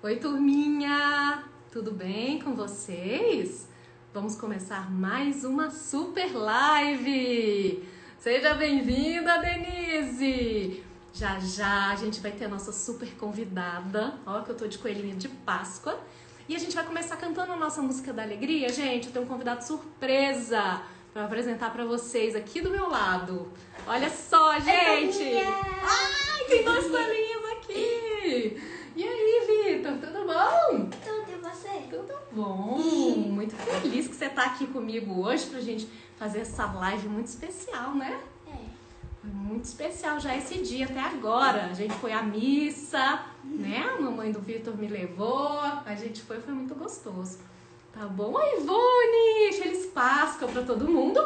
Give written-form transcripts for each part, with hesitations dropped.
Oi, turminha! Tudo bem com vocês? Vamos começar mais uma super live! Seja bem-vinda, Denise! Já já a gente vai ter a nossa super convidada. Ó, que eu tô de coelhinha de Páscoa. E a gente vai começar cantando a nossa música da alegria. Gente, eu tenho um convidado surpresa para apresentar para vocês aqui do meu lado. Olha só, gente! Ai, tem dois coelhinhos aqui! E aí, Vitor, tudo bom? Tudo, e você? Tudo bom. Muito feliz que você tá aqui comigo hoje pra gente fazer essa live muito especial, né? Foi muito especial já esse dia até agora. A gente foi à missa, né? A mamãe do Vitor me levou, a gente foi muito gostoso. Tá bom? Oi, Ivone! Feliz Páscoa pra todo mundo.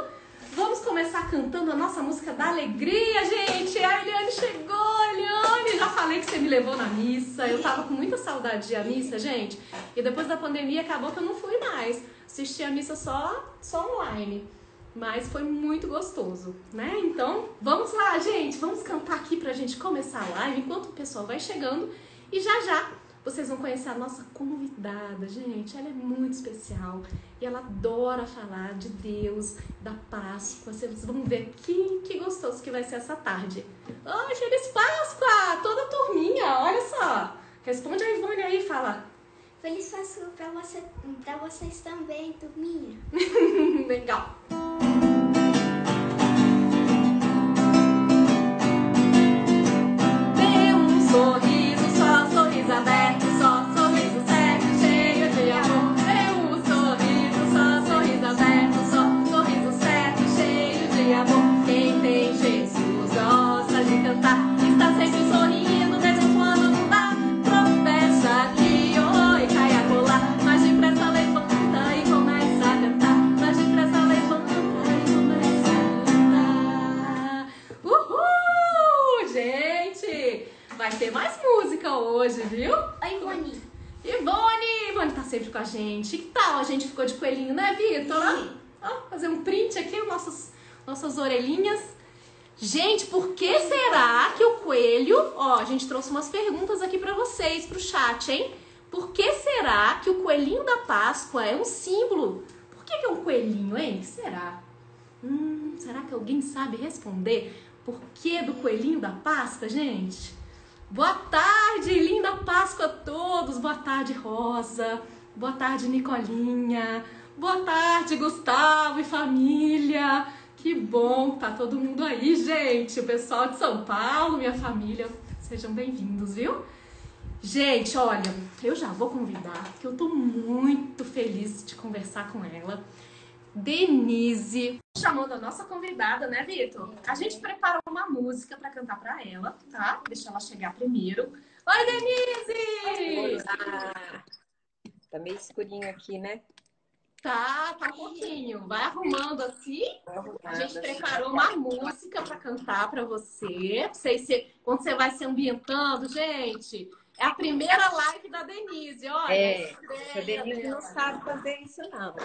Vamos começar cantando a nossa música da alegria, gente! A Eliane chegou, Eliane! Já falei que você me levou na missa. Eu tava com muita saudade de ir à missa, gente. E depois da pandemia acabou que eu não fui mais. Assisti a missa só online. Mas foi muito gostoso, né? Então, vamos lá, gente! Vamos cantar aqui pra gente começar a live enquanto o pessoal vai chegando. E já já vocês vão conhecer a nossa convidada, gente. Ela é muito especial e ela adora falar de Deus, da Páscoa. Vocês vão ver que gostoso que vai ser essa tarde. Oi, Feliz Páscoa! Toda a turminha, olha só. Responde a Ivone aí, fala. Feliz Páscoa pra vocês também, turminha. Legal. Dê um sorriso, só sorriso aberto, só sorriso sério, cheio de amor. Dê um sorriso, só sorriso aberto, só sorriso sério, cheio de amor. Quem tem Jesus gosta de cantar, está sempre sorrindo, mesmo quando não dá. Tropeça aqui, oi, cai a colar, mas depressa levanta e começa a cantar. Mas depressa levanta e começa a cantar. Uhul! Gente, vai ter mais música hoje, viu? Oi, Ivone. Ivone tá sempre com a gente. Que tal a gente ficou de coelhinho, né, Vitor? Sim. Ó, fazer um print aqui, nossas orelhinhas. Gente, por que será que o coelho... Ó, a gente trouxe umas perguntas aqui pra vocês, pro chat, hein? Por que será que o coelhinho da Páscoa é um símbolo? Por que é um coelhinho, hein? O que será? Será que alguém sabe responder? Por que do coelhinho da Páscoa, gente? Boa tarde, linda Páscoa a todos. Boa tarde, Rosa. Boa tarde, Nicolinha. Boa tarde, Gustavo e família. Que bom, tá todo mundo aí, gente. O pessoal de São Paulo, minha família, sejam bem-vindos, viu? Gente, olha, eu já vou convidar, porque eu tô muito feliz de conversar com ela. Denise, chamando a nossa convidada, né, Vitor? A gente preparou uma música para cantar para ela, tá? Deixa ela chegar primeiro. Oi, Denise! Olá! Tá meio escurinho aqui, né? Tá um pouquinho. Vai arrumando assim. A gente preparou uma música para cantar para você. Não sei se quando você vai se ambientando, gente. É a primeira live da Denise, olha. A Denise não sabe fazer isso, não.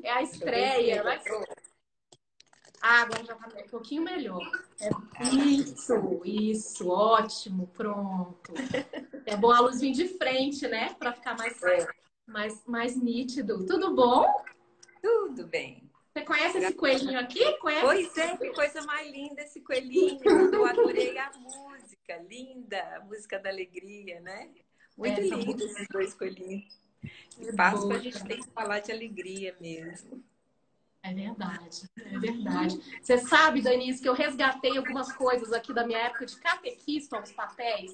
É a estreia. Agora já tá um pouquinho melhor. Isso, ótimo, pronto. É bom a luz vir de frente, né? Para ficar mais nítido. Tudo bom? Tudo bem. Você conhece esse coelhinho aqui? Conhece? Pois é, que coisa mais linda esse coelhinho. Eu adorei a música, linda, a música da alegria, né? Muito lindo esses dois coelhinhos. E Páscoa a gente tem que falar de alegria mesmo. É verdade, é verdade. Você sabe, Denise, que eu resgatei algumas coisas aqui da minha época de catequista aos papéis,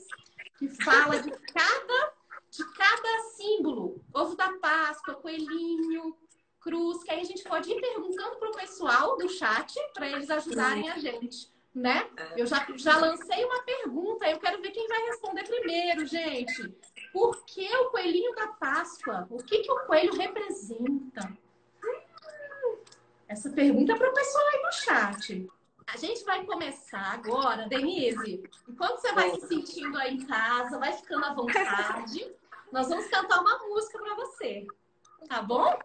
que fala de cada símbolo. Ovo da Páscoa, coelhinho, cruz, que aí a gente pode ir perguntando pro pessoal do chat para eles ajudarem a gente, né? Eu já lancei uma pergunta, eu quero ver quem vai responder primeiro, gente. Por que o coelhinho da Páscoa? O que o coelho representa? Essa pergunta é para o pessoal aí no chat. A gente vai começar agora, Denise. Enquanto você vai se sentindo aí em casa, vai ficando à vontade, nós vamos cantar uma música para você. Tá bom?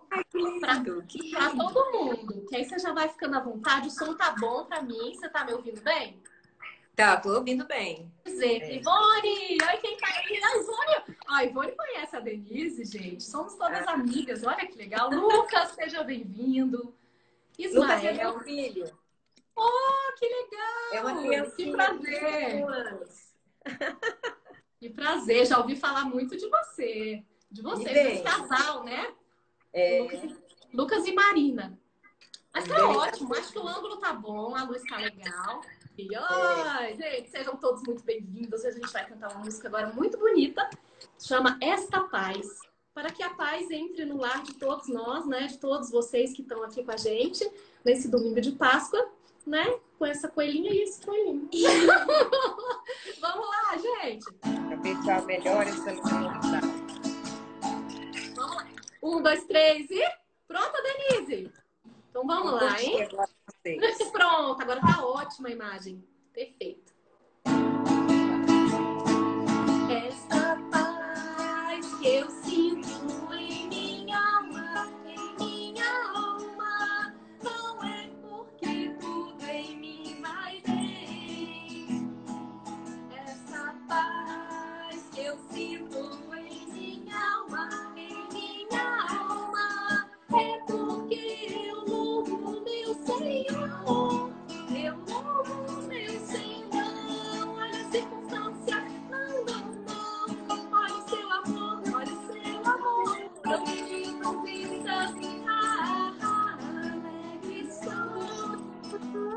Para todo mundo. Que aí você já vai ficando à vontade. O som tá bom para mim. Você tá me ouvindo bem? Tá, tô ouvindo bem. Ivone! Oi, quem tá aí? A Ivone! A Ivone conhece a Denise, gente. Somos todas amigas. Olha que legal. Lucas, seja bem-vindo. Lucas é Ismael. meu filho. Oh, que legal! É uma criança. Que prazer! Que prazer. Já ouvi falar muito de você. De vocês, desse casal, né? Lucas e Marina. Mas tá ótimo. Acho que o ângulo tá bom, a luz tá legal. E, oi, gente, sejam todos muito bem-vindos. A gente vai cantar uma música agora muito bonita. Chama Esta Paz. Para que a paz entre no lar de todos nós, né? De todos vocês que estão aqui com a gente nesse domingo de Páscoa, né? Com essa coelhinha e esse coelhinho. Vamos lá, gente. Para ver se melhor essa luminosidade. Vamos lá. 1, 2, 3 e... Pronta, Denise? Então vamos lá, hein? Pronto, agora tá ótima a imagem. Perfeito. Esta paz que eu sinto em minha alma, não é porque tudo em mim vai bem. Essa paz que eu sinto em minha alma, é porque eu louvo meu Senhor. Eu louvo meu Senhor. Olha a circunstância, não. Olha o seu amor, não me conquistas, alegre sou.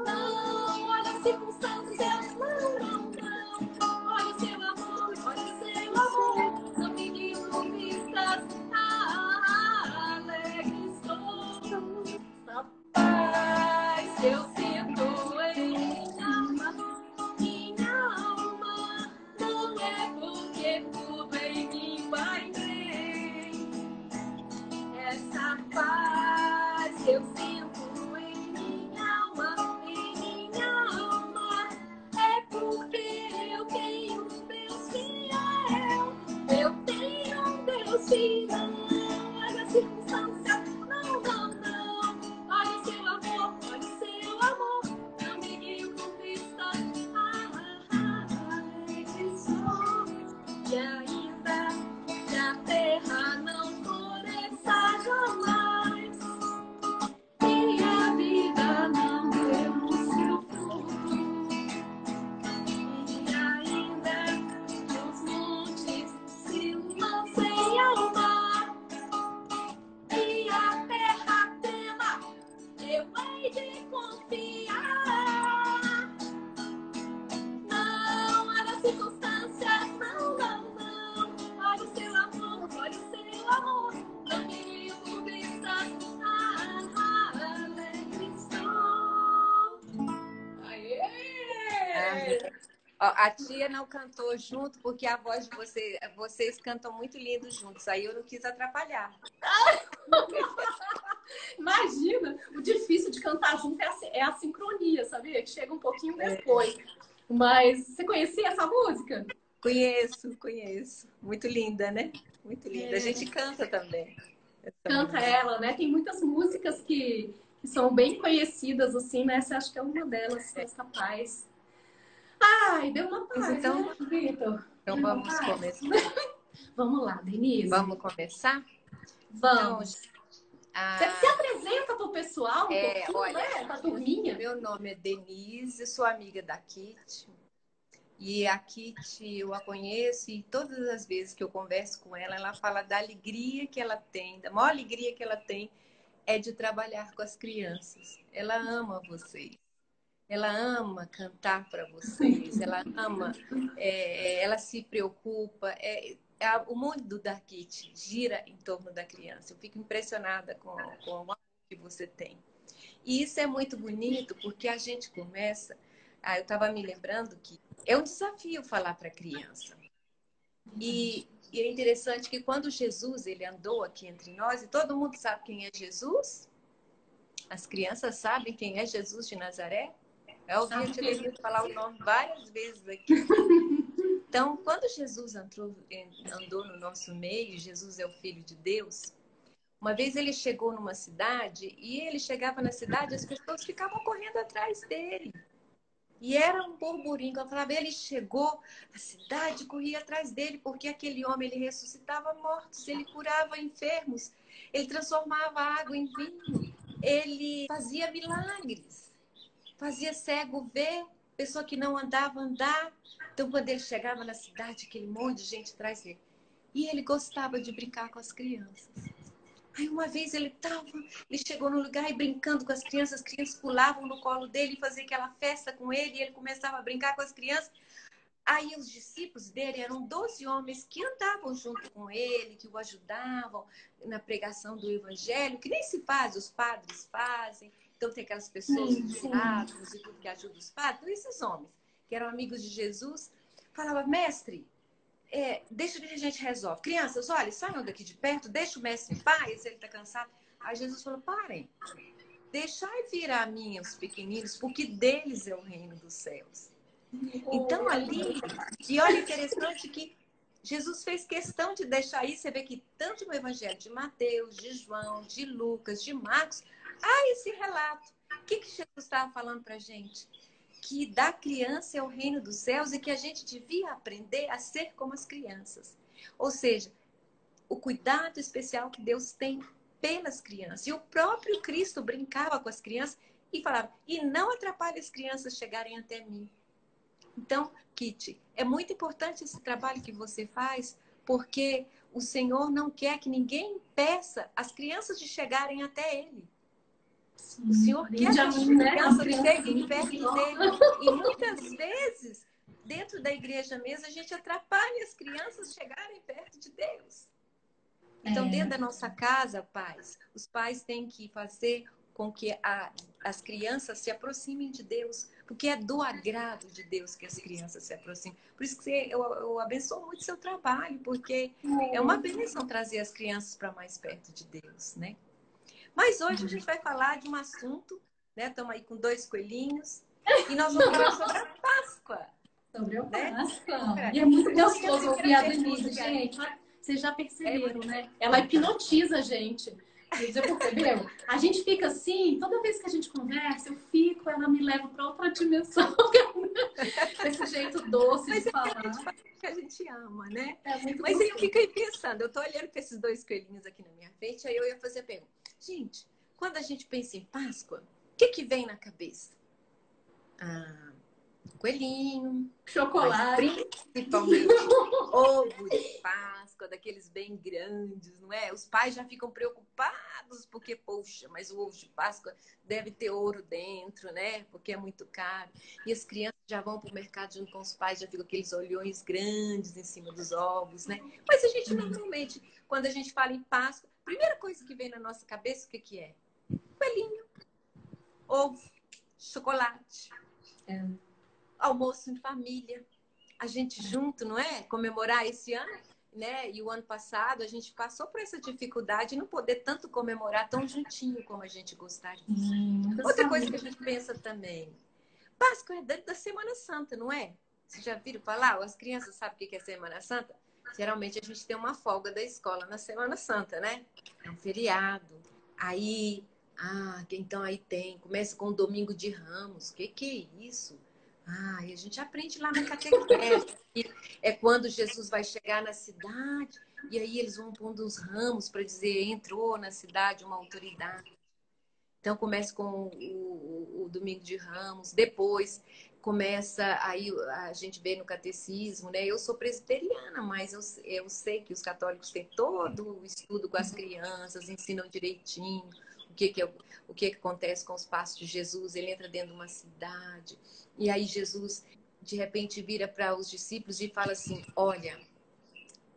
Não, olha as circunstâncias, não. Olha o seu amor, não me conquistas, alegre sou. Essa paz que eu sinto em minha alma, não é porque tudo em mim vai bem. Essa paz que eu sinto em minha alma, é porque eu tenho um Deus fiel. Eu tenho um Deus fiel. Olha a circunstância, não. Olha o seu amor, não me guio com vista. Alegre sou. E ainda que a terra não floresça jamais, e a vida não deu o seu fruto, e ainda que os montes se lancem ao mar, e a terra trema, eu hei de confiar. Não, olha as circunstâncias, não. Olha o seu amor, não me conquistas, alegre estou. Aê! A tia não cantou junto porque a voz de vocês cantam muito lindo juntos. Aí eu não quis atrapalhar. Imagina, o difícil de cantar junto é a sincronia, sabia? Que chega um pouquinho depois. Mas você conhecia essa música? Conheço. Muito linda, né? Muito linda. A gente canta também. Canta ela, né? Tem muitas músicas que são bem conhecidas, assim, né? Você acha que é uma delas, Esta Paz. Ai, deu uma paz, então, né, Vitor? Então vamos começar. Vamos lá, Denise. Vamos começar? Vamos. Então, você se apresenta para o pessoal um pouquinho, olha, né? Para a turminha. Meu nome é Denise, sou amiga da Kitty. E a Kitty, eu a conheço e todas as vezes que eu converso com ela, ela fala da alegria que ela tem, da maior alegria que ela tem é de trabalhar com as crianças. Ela ama vocês. Ela ama cantar para vocês. Ela ama, ela se preocupa. O mundo da Kitty gira em torno da criança. Eu fico impressionada com o amor que você tem. E isso é muito bonito porque a gente começa... eu estava me lembrando que é um desafio falar para a criança. E é interessante que quando Jesus ele andou aqui entre nós, e todo mundo sabe quem é Jesus? As crianças sabem quem é Jesus de Nazaré? Eu ouvi a tia falar o nome várias vezes aqui. Então, quando Jesus andou no nosso meio, Jesus é o Filho de Deus, uma vez ele chegou numa cidade e ele chegava na cidade e as pessoas ficavam correndo atrás dele. E era um burburinho. Eu falava, ele chegou, a cidade corria atrás dele, porque aquele homem, ele ressuscitava mortos, ele curava enfermos, ele transformava água em vinho, ele fazia milagres, fazia cego ver, pessoa que não andava, andar. Então, quando ele chegava na cidade, aquele monte de gente atrás dele. E ele gostava de brincar com as crianças. Aí uma vez ele chegou no lugar e brincando com as crianças pulavam no colo dele e faziam aquela festa com ele, e ele começava a brincar com as crianças. Aí os discípulos dele eram 12 homens que andavam junto com ele, que o ajudavam na pregação do evangelho, que nem se faz, os padres fazem. Então tem aquelas pessoas, os diáconos e tudo que ajudam os padres. Então esses homens, que eram amigos de Jesus, falavam, mestre, deixa que a gente resolve. Crianças, olha, saiam daqui de perto, deixa o mestre em paz, ele está cansado. Aí Jesus falou, parem, deixai vir a mim os pequeninos, porque deles é o reino dos céus. Então ali, e olha interessante que Jesus fez questão de deixar isso, você vê que tanto no evangelho de Mateus, de João, de Lucas, de Marcos, há esse relato. O que Jesus estava falando para a gente? Que da criança é o reino dos céus e que a gente devia aprender a ser como as crianças. Ou seja, o cuidado especial que Deus tem pelas crianças. E o próprio Cristo brincava com as crianças e falava, e não atrapalhe as crianças chegarem até mim. Então, Kitty, é muito importante esse trabalho que você faz, porque o Senhor não quer que ninguém impeça as crianças de chegarem até Ele. Sim, o Senhor quer que as crianças cheguem perto dele. E muitas vezes, dentro da igreja mesmo, a gente atrapalha as crianças chegarem perto de Deus. Então, dentro da nossa casa, pais, os pais têm que fazer com que as crianças se aproximem de Deus, porque é do agrado de Deus que as crianças se aproximem. Por isso que eu abençoo muito o seu trabalho, porque é uma bênção trazer as crianças para mais perto de Deus, né? Mas hoje a gente vai falar de um assunto, né? Estamos aí com 2 coelhinhos e nós vamos falar sobre a Páscoa. Sobre a Páscoa. E é muito gostoso ouvir a Denise, gente. Vocês já perceberam, né? Ela hipnotiza a gente. Você percebeu? A gente fica assim, toda vez que a gente conversa, ela me leva para outra dimensão. Esse jeito doce de falar. Que a gente ama, né? Mas aí eu fiquei pensando, eu tô olhando para esses 2 coelhinhos aqui na minha frente, aí eu ia fazer a pergunta. Gente, quando a gente pensa em Páscoa, o que vem na cabeça? Coelhinho, chocolate, principalmente ovo de Páscoa, daqueles bem grandes, não é? Os pais já ficam preocupados porque, poxa, mas o ovo de Páscoa deve ter ouro dentro, né? Porque é muito caro. E as crianças já vão para o mercado junto com os pais, já ficam aqueles olhões grandes em cima dos ovos, né? Mas a gente normalmente, quando a gente fala em Páscoa, a primeira coisa que vem na nossa cabeça, o que é? Coelhinho, ovo, chocolate. Almoço em família, a gente junto, não é? Comemorar esse ano, né? E o ano passado a gente passou por essa dificuldade de não poder tanto comemorar tão juntinho como a gente gostaria. Outra coisa que a gente pensa também, Páscoa é dentro da Semana Santa, não é? Vocês já viram falar? As crianças sabem o que é Semana Santa? Geralmente a gente tem uma folga da escola na Semana Santa, né? É um feriado. Aí, então aí começa com o Domingo de Ramos. Que é isso? E a gente aprende lá na catequese. É quando Jesus vai chegar na cidade e aí eles vão pondo os ramos para dizer entrou na cidade uma autoridade. Então começa com o Domingo de Ramos, depois começa, aí a gente vê no catecismo, né? Eu sou presbiteriana, mas eu sei que os católicos têm todo o estudo com as crianças, ensinam direitinho o que acontece com os passos de Jesus. Ele entra dentro de uma cidade e aí Jesus de repente vira para os discípulos e fala assim, olha,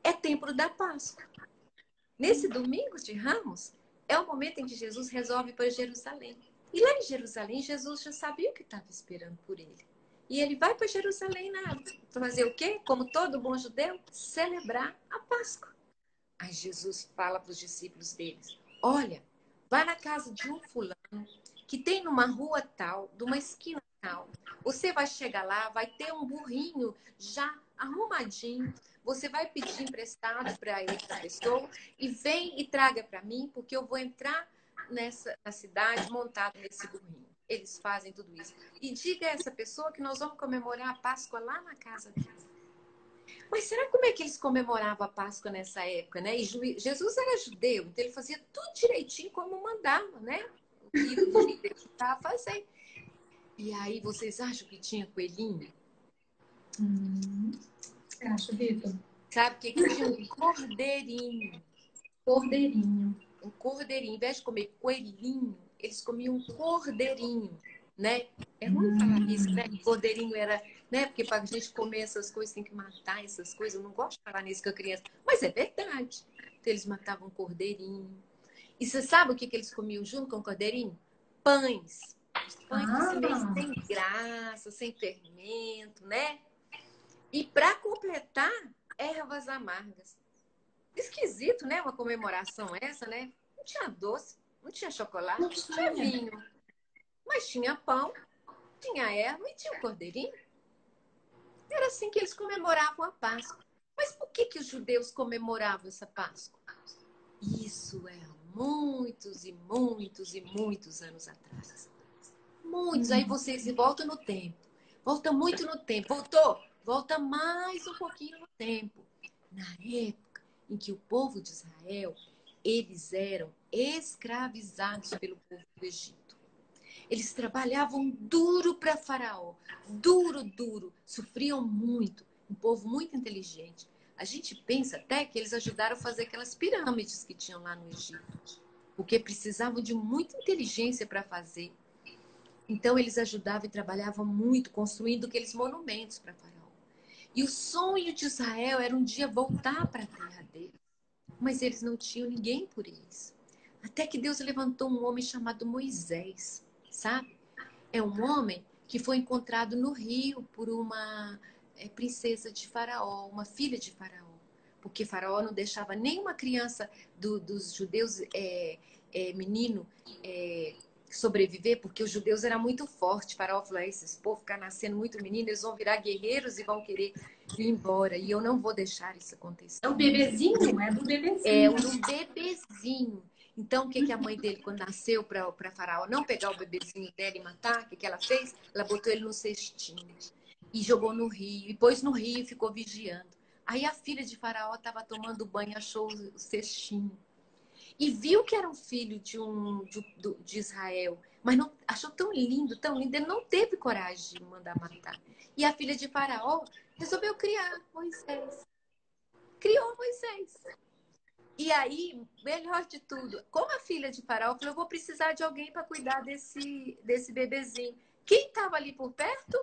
é tempo da Páscoa. Nesse Domingo de Ramos é o momento em que Jesus resolve ir para Jerusalém. E lá em Jerusalém, Jesus já sabia o que estava esperando por ele. E ele vai para Jerusalém para fazer o quê? Como todo bom judeu, celebrar a Páscoa. Aí Jesus fala para os discípulos deles, olha, vai na casa de um fulano que tem numa rua tal, de uma esquina tal. Você vai chegar lá, vai ter um burrinho já arrumadinho. Você vai pedir emprestado para essa pessoa e vem e traga para mim, porque eu vou entrar na cidade montado nesse burrinho. eles fazem tudo isso? E diga a essa pessoa que nós vamos comemorar a Páscoa lá na casa dele. Mas será como é que eles comemoravam a Páscoa nessa época, né? E Jesus era judeu, então ele fazia tudo direitinho como mandava, né? O que o judeu estava fazendo. E aí, vocês acham que tinha coelhinho? Acho, Vitor. Sabe o que tinha? Um cordeirinho. Cordeirinho. Um cordeirinho. Em vez de comer coelhinho, eles comiam um cordeirinho, né? É ruim falar isso, né? Cordeirinho era, né? Porque para a gente comer essas coisas tem que matar essas coisas. Eu não gosto de falar nisso com a criança, mas é verdade. Então, eles matavam um cordeirinho. E você sabe o que eles comiam junto com o cordeirinho? Pães. Os pães assim, meio sem graça, sem fermento, né? E para completar, ervas amargas. Esquisito, né? Uma comemoração essa, né? Não tinha doce, não tinha chocolate, não tinha vinho. Mas tinha pão, tinha erva e tinha um cordeirinho. Era assim que eles comemoravam a Páscoa. Mas por que os judeus comemoravam essa Páscoa? Isso é muitos e muitos e muitos anos atrás. Muitos. Aí vocês voltam no tempo. Volta muito no tempo. Voltou? Volta mais um pouquinho no tempo. Na época em que o povo de Israel, eles eram escravizados pelo povo do Egito. Eles trabalhavam duro para Faraó. Duro, duro. Sofriam muito. Um povo muito inteligente. A gente pensa até que eles ajudaram a fazer aquelas pirâmides que tinham lá no Egito. Porque precisavam de muita inteligência para fazer. Então, eles ajudavam e trabalhavam muito, construindo aqueles monumentos para Faraó. E o sonho de Israel era um dia voltar para a terra deles. Mas eles não tinham ninguém por eles. Até que Deus levantou um homem chamado Moisés, sabe? É um homem que foi encontrado no rio por uma princesa de Faraó, uma filha de Faraó. Porque Faraó não deixava nenhuma criança dos judeus, menino, sobreviver, porque os judeus eram muito fortes. Faraó falou: esses povos ficar nascendo muito menino, eles vão virar guerreiros e vão querer ir embora. E eu não vou deixar isso acontecer. É o bebezinho? É do bebezinho. É um bebezinho. Então, o que a mãe dele, quando nasceu para Faraó não pegar o bebezinho dela e matar, o que ela fez? Ela botou ele no cestinho e jogou no rio. E pôs no rio e ficou vigiando. Aí a filha de Faraó estava tomando banho, achou o cestinho. E viu que era um filho de Israel. Mas não, achou tão lindo, ele não teve coragem de mandar matar. E a filha de Faraó resolveu criar Moisés. Criou Moisés. E aí, melhor de tudo, como a filha de Faraó falou: eu vou precisar de alguém para cuidar desse bebezinho. Quem estava ali por perto?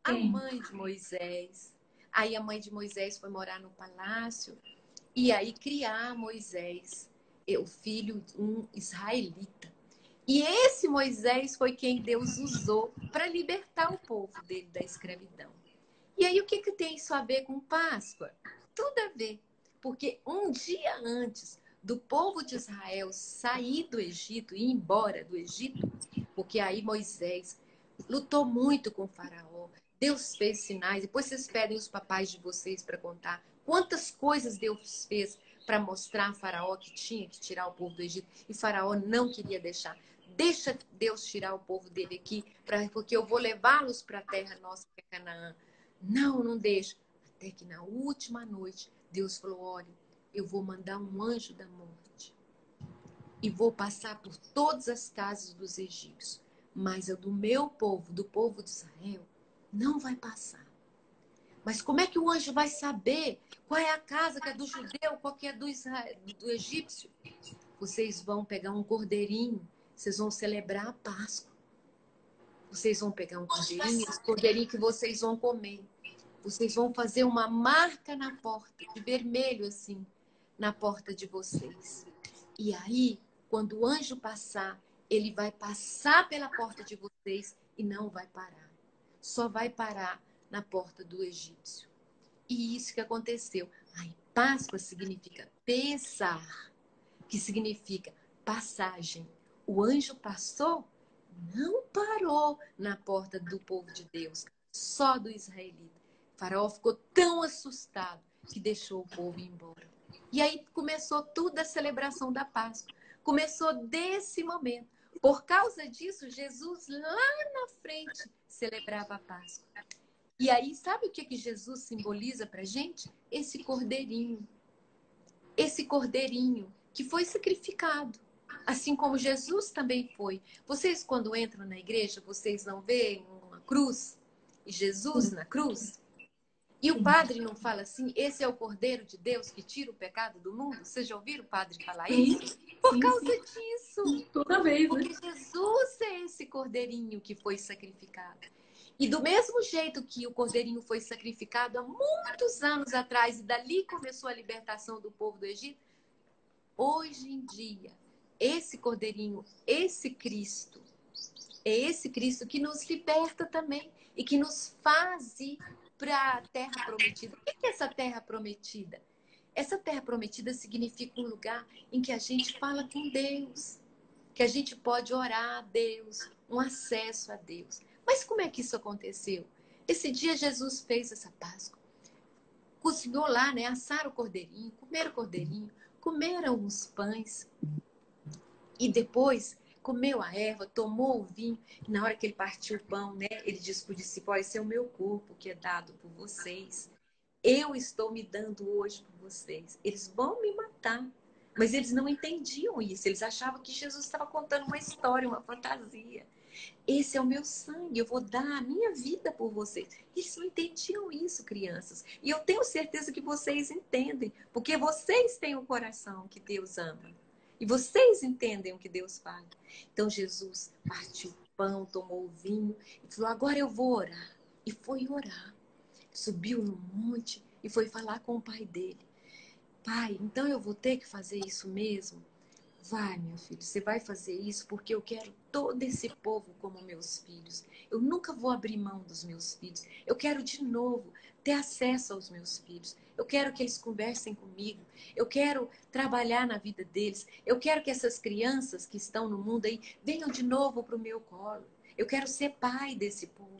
A mãe de Moisés. Aí a mãe de Moisés foi morar no palácio e aí criar Moisés, o filho de um israelita. E esse Moisés foi quem Deus usou para libertar o povo dele da escravidão. E aí o que tem isso a ver com Páscoa? Tudo a ver. Porque um dia antes do povo de Israel sair do Egito e ir embora do Egito, porque aí Moisés lutou muito com o Faraó, Deus fez sinais. Depois vocês pedem os papais de vocês para contar quantas coisas Deus fez para mostrar a Faraó que tinha que tirar o povo do Egito. E Faraó não queria deixar. Deixa Deus tirar o povo dele aqui, porque eu vou levá-los para a terra nossa, que é Canaã. Não, não deixa. Até que na última noite, Deus falou: olha, eu vou mandar um anjo da morte e vou passar por todas as casas dos egípcios, mas a do meu povo, do povo de Israel, não vai passar. Mas como é que o anjo vai saber qual é a casa que é do judeu, qual que é do egípcio? Vocês vão pegar um cordeirinho, vocês vão celebrar a Páscoa. Vocês vão pegar um cordeirinho, esse cordeirinho que vocês vão comer. Vocês vão fazer uma marca na porta, de vermelho assim, na porta de vocês. E aí, quando o anjo passar, ele vai passar pela porta de vocês e não vai parar. Só vai parar na porta do egípcio. E isso que aconteceu. Aí, Páscoa significa Pessar, que significa passagem. O anjo passou, não parou na porta do povo de Deus, só do israelita. O faraó ficou tão assustado que deixou o povo ir embora. E aí começou toda a celebração da Páscoa. Começou desse momento. Por causa disso, Jesus lá na frente celebrava a Páscoa. E aí, sabe o que Jesus simboliza pra gente? Esse cordeirinho. Esse cordeirinho que foi sacrificado. Assim como Jesus também foi. Vocês, quando entram na igreja, vocês não veem uma cruz? E Jesus na cruz? E o padre não fala assim, esse é o Cordeiro de Deus que tira o pecado do mundo? Vocês já ouviram o padre falar isso? Por causa disso. Toda vez, né? Porque Jesus é esse cordeirinho que foi sacrificado. E do mesmo jeito que o cordeirinho foi sacrificado há muitos anos atrás, e dali começou a libertação do povo do Egito, hoje em dia, esse cordeirinho, esse Cristo, é esse Cristo que nos liberta também e que nos faz ir para a terra prometida. O que é essa terra prometida? Essa terra prometida significa um lugar em que a gente fala com Deus, que a gente pode orar a Deus, um acesso a Deus. Mas como é que isso aconteceu? Esse dia Jesus fez essa Páscoa. Cozinhou lá, né? Assaram o cordeirinho, comeram o cordeirinho, comeram os pães. E depois comeu a erva, tomou o vinho. E na hora que ele partiu o pão, né? Ele disse para o discípulo, esse é o meu corpo que é dado por vocês. Eu estou me dando hoje por vocês. Eles vão me matar. Mas eles não entendiam isso. Eles achavam que Jesus estava contando uma história, uma fantasia. Esse é o meu sangue, eu vou dar a minha vida por vocês. Eles não entendiam isso, crianças. E eu tenho certeza que vocês entendem. Porque vocês têm o coração que Deus ama. E vocês entendem o que Deus faz. Então Jesus partiu o pão, tomou o vinho e falou, agora eu vou orar. E foi orar. Subiu no monte e foi falar com o pai dele. Pai, então eu vou ter que fazer isso mesmo? Vai, meu filho, você vai fazer isso porque eu quero todo esse povo como meus filhos. Eu nunca vou abrir mão dos meus filhos. Eu quero de novo ter acesso aos meus filhos. Eu quero que eles conversem comigo. Eu quero trabalhar na vida deles. Eu quero que essas crianças que estão no mundo aí venham de novo para o meu colo. Eu quero ser pai desse povo.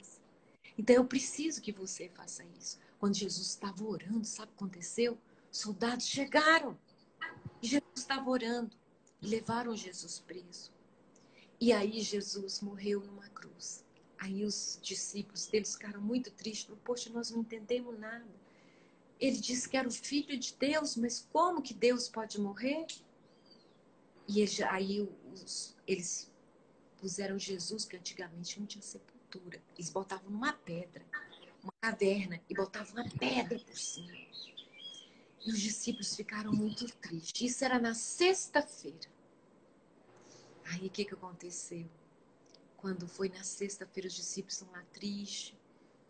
Então eu preciso que você faça isso. Quando Jesus estava orando, sabe o que aconteceu? Soldados chegaram e Jesus estava orando e levaram Jesus preso. E aí Jesus morreu numa cruz. Aí os discípulos deles ficaram muito tristes. Falaram, poxa, nós não entendemos nada. Ele disse que era o Filho de Deus, mas como que Deus pode morrer? E eles puseram Jesus, que antigamente não tinha sepultura. Eles botavam numa pedra, uma caverna, e botavam uma pedra por cima. E os discípulos ficaram muito tristes. Isso era na sexta-feira. Aí o que aconteceu? Quando foi na sexta-feira, os discípulos estão lá tristes.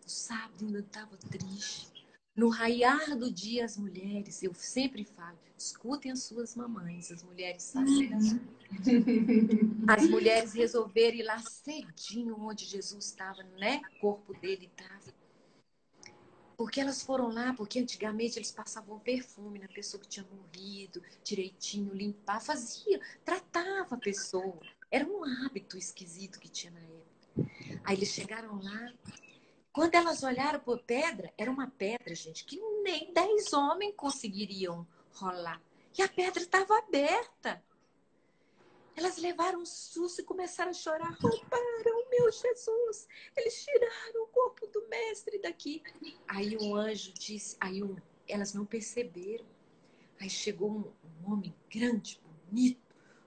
No sábado ainda estava triste. No raiar do dia, as mulheres, eu sempre falo, escutem as suas mamães, as mulheres sabem disso. As mulheres resolveram ir lá cedinho onde Jesus estava, né? O corpo dele estava. Porque elas foram lá, porque antigamente eles passavam perfume na pessoa que tinha morrido, direitinho, limpar, fazia, tratava a pessoa. Era um hábito esquisito que tinha na época. Aí eles chegaram lá, quando elas olharam por pedra, era uma pedra, gente, que nem 10 homens conseguiriam rolar. E a pedra estava aberta. Elas levaram um susto e começaram a chorar. Roubaram, meu Jesus! Eles tiraram o corpo do mestre daqui. Aí um anjo disse, elas não perceberam. Aí chegou um homem grande, bonito,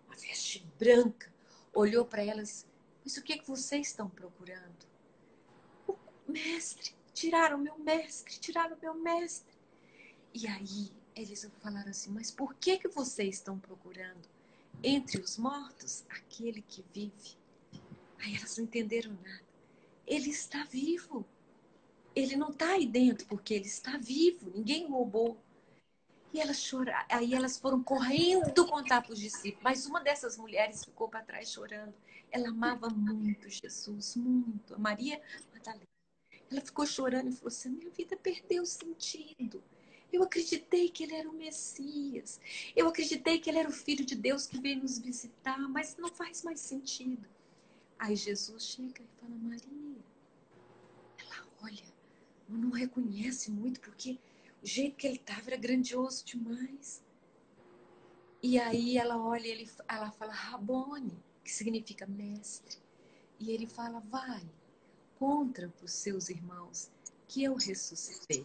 uma veste branca, olhou para elas, mas o que vocês estão procurando? O mestre, tiraram meu mestre, tiraram meu mestre. E aí eles falaram assim, mas por que vocês estão procurando? Entre os mortos, aquele que vive. Aí elas não entenderam nada. Ele está vivo. Ele não está aí dentro porque ele está vivo. Ninguém roubou. E elas choraram. Aí elas foram correndo contar para os discípulos. Mas uma dessas mulheres ficou para trás chorando. Ela amava muito Jesus, muito. A Maria Madalena. Ela ficou chorando e falou assim, minha vida perdeu sentido. Eu acreditei que ele era o Messias. Eu acreditei que ele era o Filho de Deus que veio nos visitar, mas não faz mais sentido. Aí Jesus chega e fala, Maria. Ela olha, não reconhece muito, porque o jeito que ele estava era grandioso demais. E aí ela olha e ela fala, Rabone. que significa mestre. E ele fala, vai, conta para os seus irmãos que eu ressuscitei.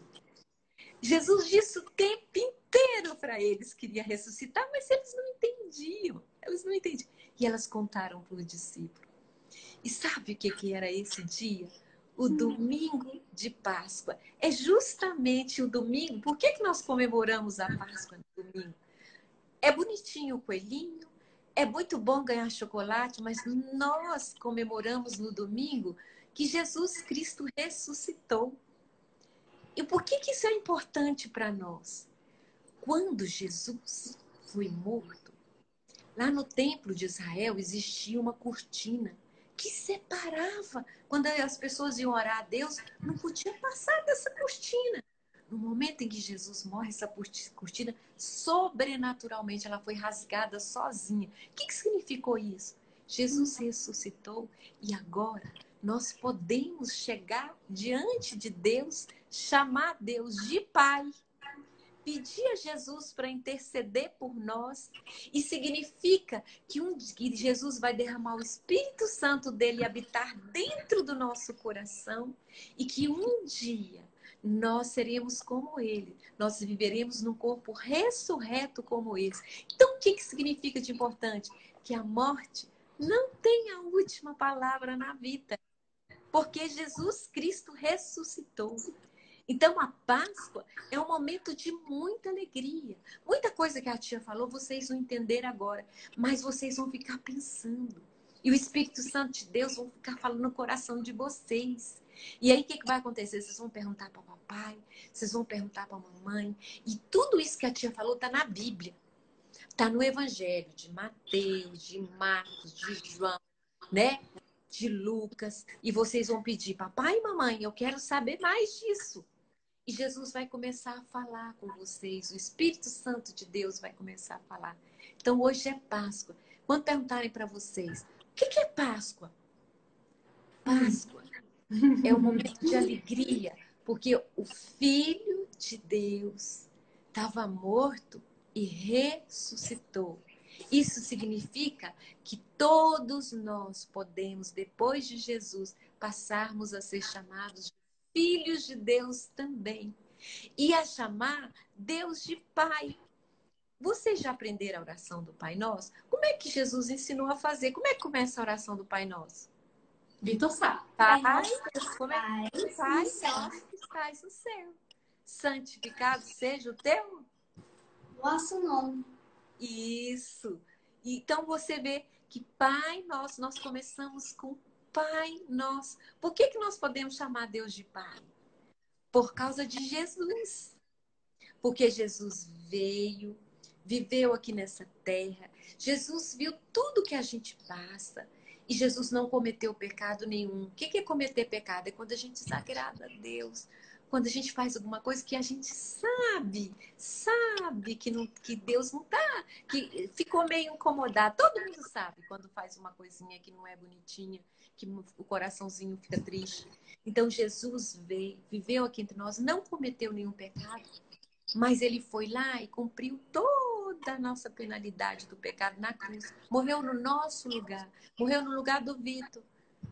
Jesus disse o tempo inteiro para eles que iria ressuscitar, mas eles não entendiam. Eles não entendiam. E elas contaram para o discípulo. E sabe o que era esse dia? O domingo de Páscoa. É justamente o domingo. Por que nós comemoramos a Páscoa no domingo? É bonitinho o coelhinho, é muito bom ganhar chocolate, mas nós comemoramos no domingo que Jesus Cristo ressuscitou. E por que isso é importante para nós? Quando Jesus foi morto, lá no templo de Israel existia uma cortina que separava. Quando as pessoas iam orar a Deus, não podia passar dessa cortina. No momento em que Jesus morre, essa cortina, sobrenaturalmente, ela foi rasgada sozinha. O que significou isso? Jesus ressuscitou e agora nós podemos chegar diante de Deus, chamar Deus de Pai, pedir a Jesus para interceder por nós, e significa que Jesus vai derramar o Espírito Santo dele habitar dentro do nosso coração, e que um dia nós seremos como ele, nós viveremos num corpo ressurreto como esse. Então, o que significa de importante? Que a morte não tem a última palavra na vida, porque Jesus Cristo ressuscitou. Então, a Páscoa é um momento de muita alegria. Muita coisa que a tia falou, vocês não entenderam agora, mas vocês vão ficar pensando. E o Espírito Santo de Deus vai ficar falando no coração de vocês. E aí, o que vai acontecer? Vocês vão perguntar para o papai, vocês vão perguntar para a mamãe. E tudo isso que a tia falou está na Bíblia. Está no Evangelho de Mateus, de Marcos, de João, né? De Lucas. E vocês vão pedir, papai e mamãe, eu quero saber mais disso. E Jesus vai começar a falar com vocês. O Espírito Santo de Deus vai começar a falar. Então, hoje é Páscoa. Quando perguntarem para vocês, o que é Páscoa? Páscoa é um momento de alegria, porque o Filho de Deus estava morto e ressuscitou. Isso significa que todos nós podemos, depois de Jesus, passarmos a ser chamados de filhos de Deus também. E a chamar Deus de Pai. Vocês já aprenderam a oração do Pai Nosso? Como é que Jesus ensinou a fazer? Como é que começa a oração do Pai Nosso? Vitor sabe. Pai, como é que Pai Nosso que estás no céu. Santificado seja o teu vosso nome. Isso. Então você vê que Pai Nosso, nós começamos com Pai Nosso. Por que nós podemos chamar Deus de Pai? Por causa de Jesus. Porque Jesus veio, viveu aqui nessa terra. Jesus viu tudo que a gente passa. E Jesus não cometeu pecado nenhum. O que é cometer pecado? É quando a gente desagrada a Deus. Quando a gente faz alguma coisa que a gente sabe que Deus não tá, que ficou meio incomodado. Todo mundo sabe quando faz uma coisinha que não é bonitinha, que o coraçãozinho fica triste. Então Jesus veio, viveu aqui entre nós, não cometeu nenhum pecado, mas ele foi lá e cumpriu toda a nossa penalidade do pecado na cruz. Morreu no nosso lugar, morreu no lugar do Vitor,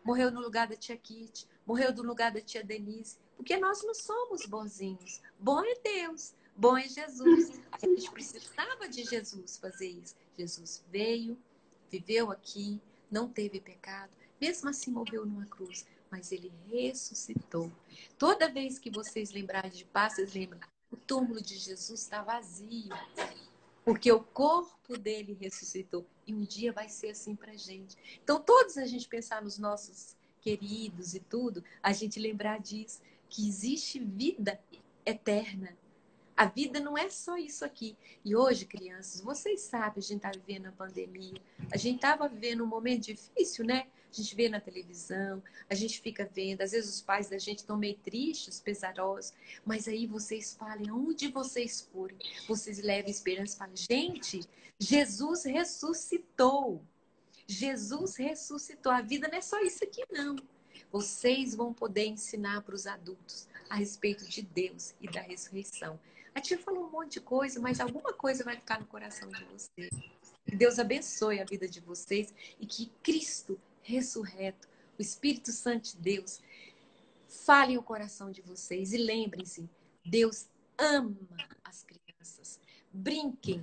morreu no lugar da tia Kitty, morreu no lugar da tia Denise, porque nós não somos bonzinhos. Bom é Deus, bom é Jesus. A gente precisava de Jesus fazer isso. Jesus veio, viveu aqui, não teve pecado, mesmo assim morreu numa cruz, mas ele ressuscitou. Toda vez que vocês lembrarem de paz, vocês lembram, o túmulo de Jesus está vazio, porque o corpo dele ressuscitou. E um dia vai ser assim pra gente. Então, todos a gente pensar nos nossos queridos e tudo, a gente lembrar disso, que existe vida eterna. A vida não é só isso aqui. E hoje, crianças, vocês sabem, a gente está vivendo a pandemia. A gente estava vivendo um momento difícil, né? A gente vê na televisão, a gente fica vendo. Às vezes os pais da gente estão meio tristes, pesarosos. Mas aí vocês falem, aonde vocês forem, vocês levem esperança e falem, gente, Jesus ressuscitou. Jesus ressuscitou. A vida não é só isso aqui, não. Vocês vão poder ensinar para os adultos a respeito de Deus e da ressurreição. A tia falou um monte de coisa, mas alguma coisa vai ficar no coração de vocês. Que Deus abençoe a vida de vocês e que Cristo ressurreto, o Espírito Santo de Deus, fale o coração de vocês. E lembrem-se, Deus ama as crianças. Brinquem,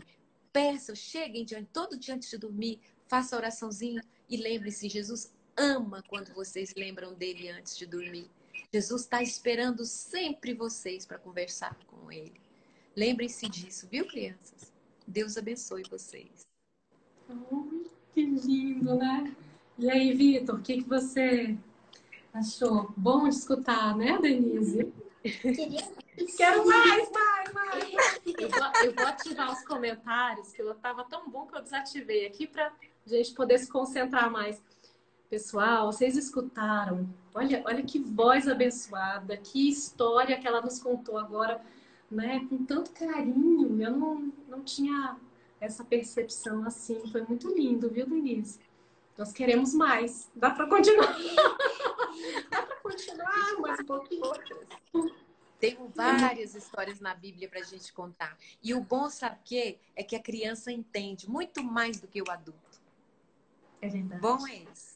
peçam, cheguem todo dia antes de dormir, faça a oraçãozinha e lembrem-se, Jesus ama quando vocês lembram dele antes de dormir. Jesus está esperando sempre vocês para conversar com ele. Lembrem-se disso, viu, crianças? Deus abençoe vocês. Oh, que lindo, né? E aí, Vitor, o que você achou? Bom de escutar, né, Denise? Quero mais. Eu vou ativar os comentários, que eu tava tão bom que eu desativei aqui para a gente poder se concentrar mais. Pessoal, vocês escutaram? Olha que voz abençoada, que história que ela nos contou agora, né? Com tanto carinho. Eu não tinha essa percepção assim. Foi muito lindo, viu, Denise? Nós queremos mais. Dá para continuar? Dá para continuar mais um pouquinho? Tem várias histórias na Bíblia para a gente contar. E o bom, sabe o quê? É que a criança entende muito mais do que o adulto. É verdade. Bom é isso.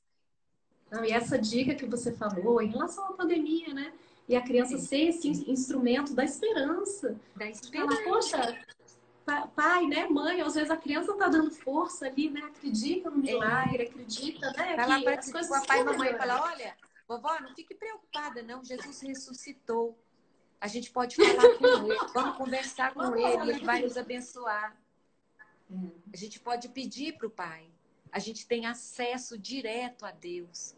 Não, e essa dica que você falou em relação à pandemia, né? E a criança ser esse instrumento da esperança. Da esperança. Fala, poxa, pai, né, mãe, às vezes a criança tá dando força ali, né? Acredita no milagre, acredita, né? Vai lá que para as coisas o papai e mamãe fala, olha, vovó, não fique preocupada, não. Jesus ressuscitou. A gente pode falar com ele, vamos conversar com ele, ele vai nos abençoar. A gente pode pedir para o pai. A gente tem acesso direto a Deus.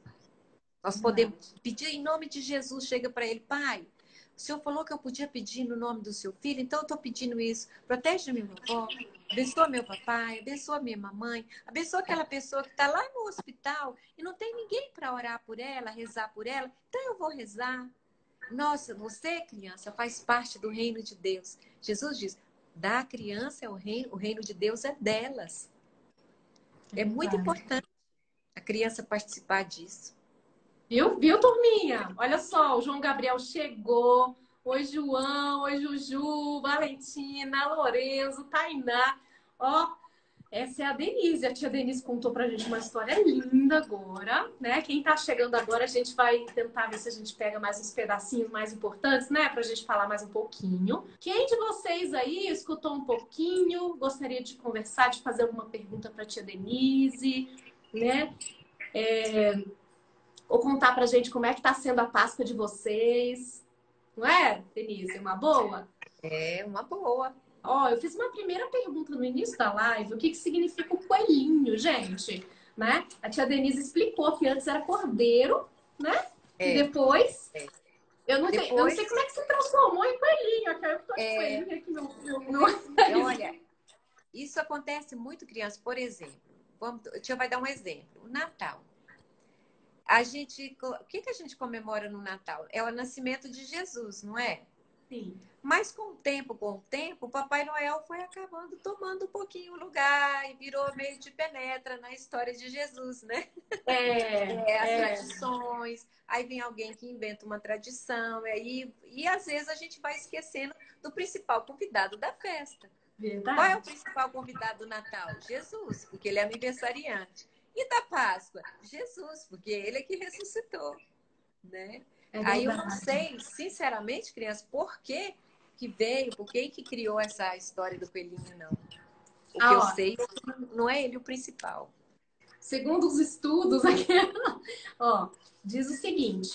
Nós podemos pedir em nome de Jesus, chega para ele, pai, o senhor falou que eu podia pedir no nome do seu filho, então eu estou pedindo isso. Protege minha vovó, abençoa meu papai, abençoa minha mamãe, abençoa aquela pessoa que está lá no hospital e não tem ninguém para orar por ela, rezar por ela, então eu vou rezar. Nossa, você, criança, faz parte do reino de Deus. Jesus diz, da criança é o reino de Deus é delas. É muito importante a criança participar disso. Viu, turminha? Olha só, o João Gabriel chegou. Oi, João. Oi, Juju, Valentina, Lorenzo, Tainá. Ó, essa é a Denise. A tia Denise contou pra gente uma história linda agora, né? Quem tá chegando agora, a gente vai tentar ver se a gente pega mais uns pedacinhos mais importantes, né? Pra gente falar mais um pouquinho. Quem de vocês aí escutou um pouquinho, gostaria de conversar, de fazer alguma pergunta pra tia Denise, né? Ou contar pra gente como é que tá sendo a Páscoa de vocês. Não é, Denise? Uma boa? É, uma boa. Ó, eu fiz uma primeira pergunta no início da live. O que significa o coelhinho, gente? Né? A tia Denise explicou que antes era cordeiro, né? E depois... Eu não sei como é que se transformou em coelhinho. Eu tô de coelhinho aqui no... Olha, isso acontece muito, criança. Por exemplo, a tia vai dar um exemplo. O Natal. O que a gente comemora no Natal? É o nascimento de Jesus, não é? Sim. Mas com o tempo, o Papai Noel foi acabando tomando um pouquinho o lugar e virou meio de penetra na história de Jesus, né? As tradições, aí vem alguém que inventa uma tradição, e às vezes a gente vai esquecendo do principal convidado da festa. Verdade. Qual é o principal convidado do Natal? Jesus, porque ele é aniversariante. E da Páscoa? Jesus, porque ele é que ressuscitou, né? Aí eu não sei, sinceramente, criança, por que veio, por que criou essa história do coelhinho, não. O que eu sei é que não é ele o principal. Segundo os estudos aqui, diz o seguinte: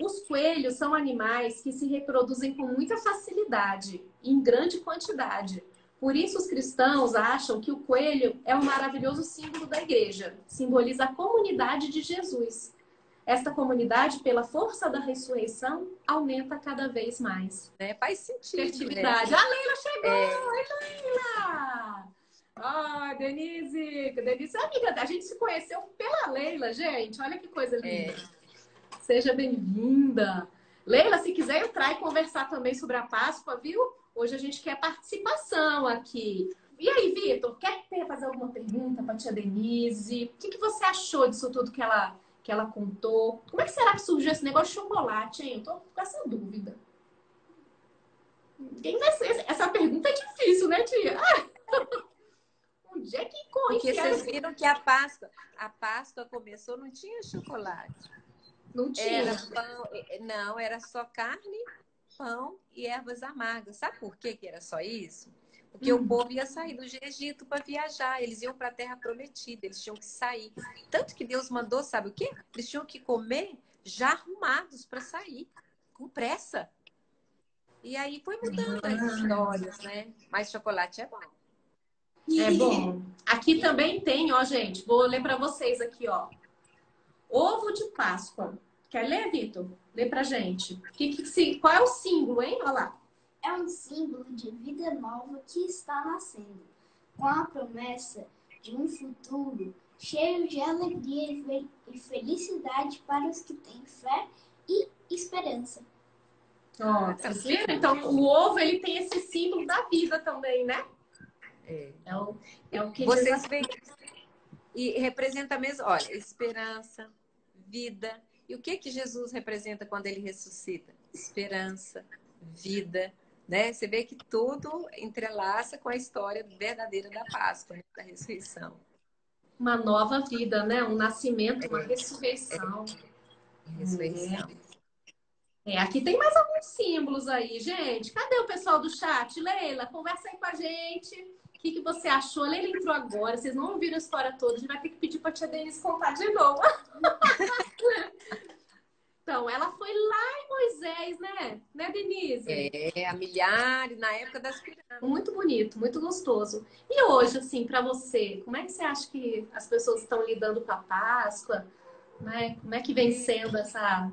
os coelhos são animais que se reproduzem com muita facilidade, em grande quantidade. Por isso os cristãos acham que o coelho é um maravilhoso símbolo da igreja, simboliza a comunidade de Jesus. Esta comunidade, pela força da ressurreição, aumenta cada vez mais. Faz sentido. Fertilidade. Né? A Leila chegou! Oi, Leila! Denise! Denise é amiga. A gente se conheceu pela Leila, gente. Olha que coisa linda. Seja bem-vinda. Leila, se quiser entrar e conversar também sobre a Páscoa, viu? Hoje a gente quer participação aqui. E aí, Vitor, quer fazer alguma pergunta para a tia Denise? O que você achou disso tudo que ela contou? Como é que será que surgiu esse negócio de chocolate, hein? Eu tô com essa dúvida. Essa pergunta é difícil, né, tia? Onde é que Porque vocês viram que a Páscoa começou, não tinha chocolate. Não tinha. Era pão, não, era só carne, pão e ervas amargas. Sabe por que que era só isso? Porque o povo ia sair do Egito para viajar, eles iam para a Terra Prometida, eles tinham que sair. Tanto que Deus mandou, sabe o quê? Eles tinham que comer já arrumados para sair, com pressa. E aí foi mudando as histórias, né? Mas chocolate é bom. É bom. Aqui também tem, ó, gente. Vou ler para vocês aqui, ó. Ovo de Páscoa. Quer ler, Vitor? Lê pra gente. Qual é o símbolo, hein? Olha lá. É um símbolo de vida nova que está nascendo, com a promessa de um futuro cheio de alegria e felicidade para os que têm fé e esperança. Ó, vocês viram? Então, o ovo, ele tem esse símbolo da vida também, né? É o que vocês veem. E representa mesmo, olha, esperança, vida. E o que que Jesus representa quando ele ressuscita? Esperança, vida, né? Você vê que tudo entrelaça com a história verdadeira da Páscoa, né? Da ressurreição. Uma nova vida, né? Um nascimento, uma ressurreição. Ressurreição. Aqui tem mais alguns símbolos aí, gente. Cadê o pessoal do chat? Leila, conversa aí com a gente. O que você achou? A Leila entrou agora, vocês não ouviram a história toda, a gente vai ter que pedir para a tia Denise contar de novo. Então, ela foi lá em Moisés, né? Né, Denise? Há milhares, na época das pirâmides. Muito bonito, muito gostoso. E hoje, assim, para você, como é que você acha que as pessoas estão lidando com a Páscoa? Né? Como é que vem sendo essa...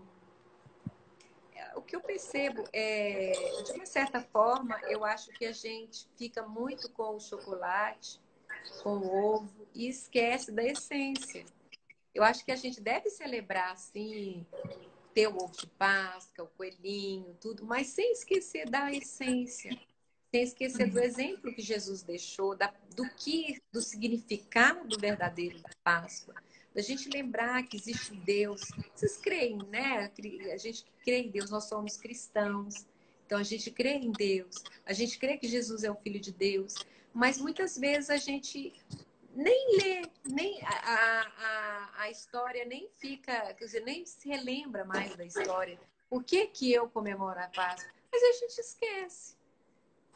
O que eu percebo é, de uma certa forma, eu acho que a gente fica muito com o chocolate, com o ovo e esquece da essência. Eu acho que a gente deve celebrar, assim, ter o ovo de Páscoa, o coelhinho, tudo, mas sem esquecer da essência, sem esquecer do exemplo que Jesus deixou, do significado verdadeiro da Páscoa. Da gente lembrar que existe Deus. Vocês creem, né? A gente crê em Deus, nós somos cristãos. Então, a gente crê em Deus. A gente crê que Jesus é o Filho de Deus. Mas, muitas vezes, a gente nem lê, nem a história nem fica... Quer dizer, nem se relembra mais da história. Por que que eu comemoro a Páscoa? Mas a gente esquece.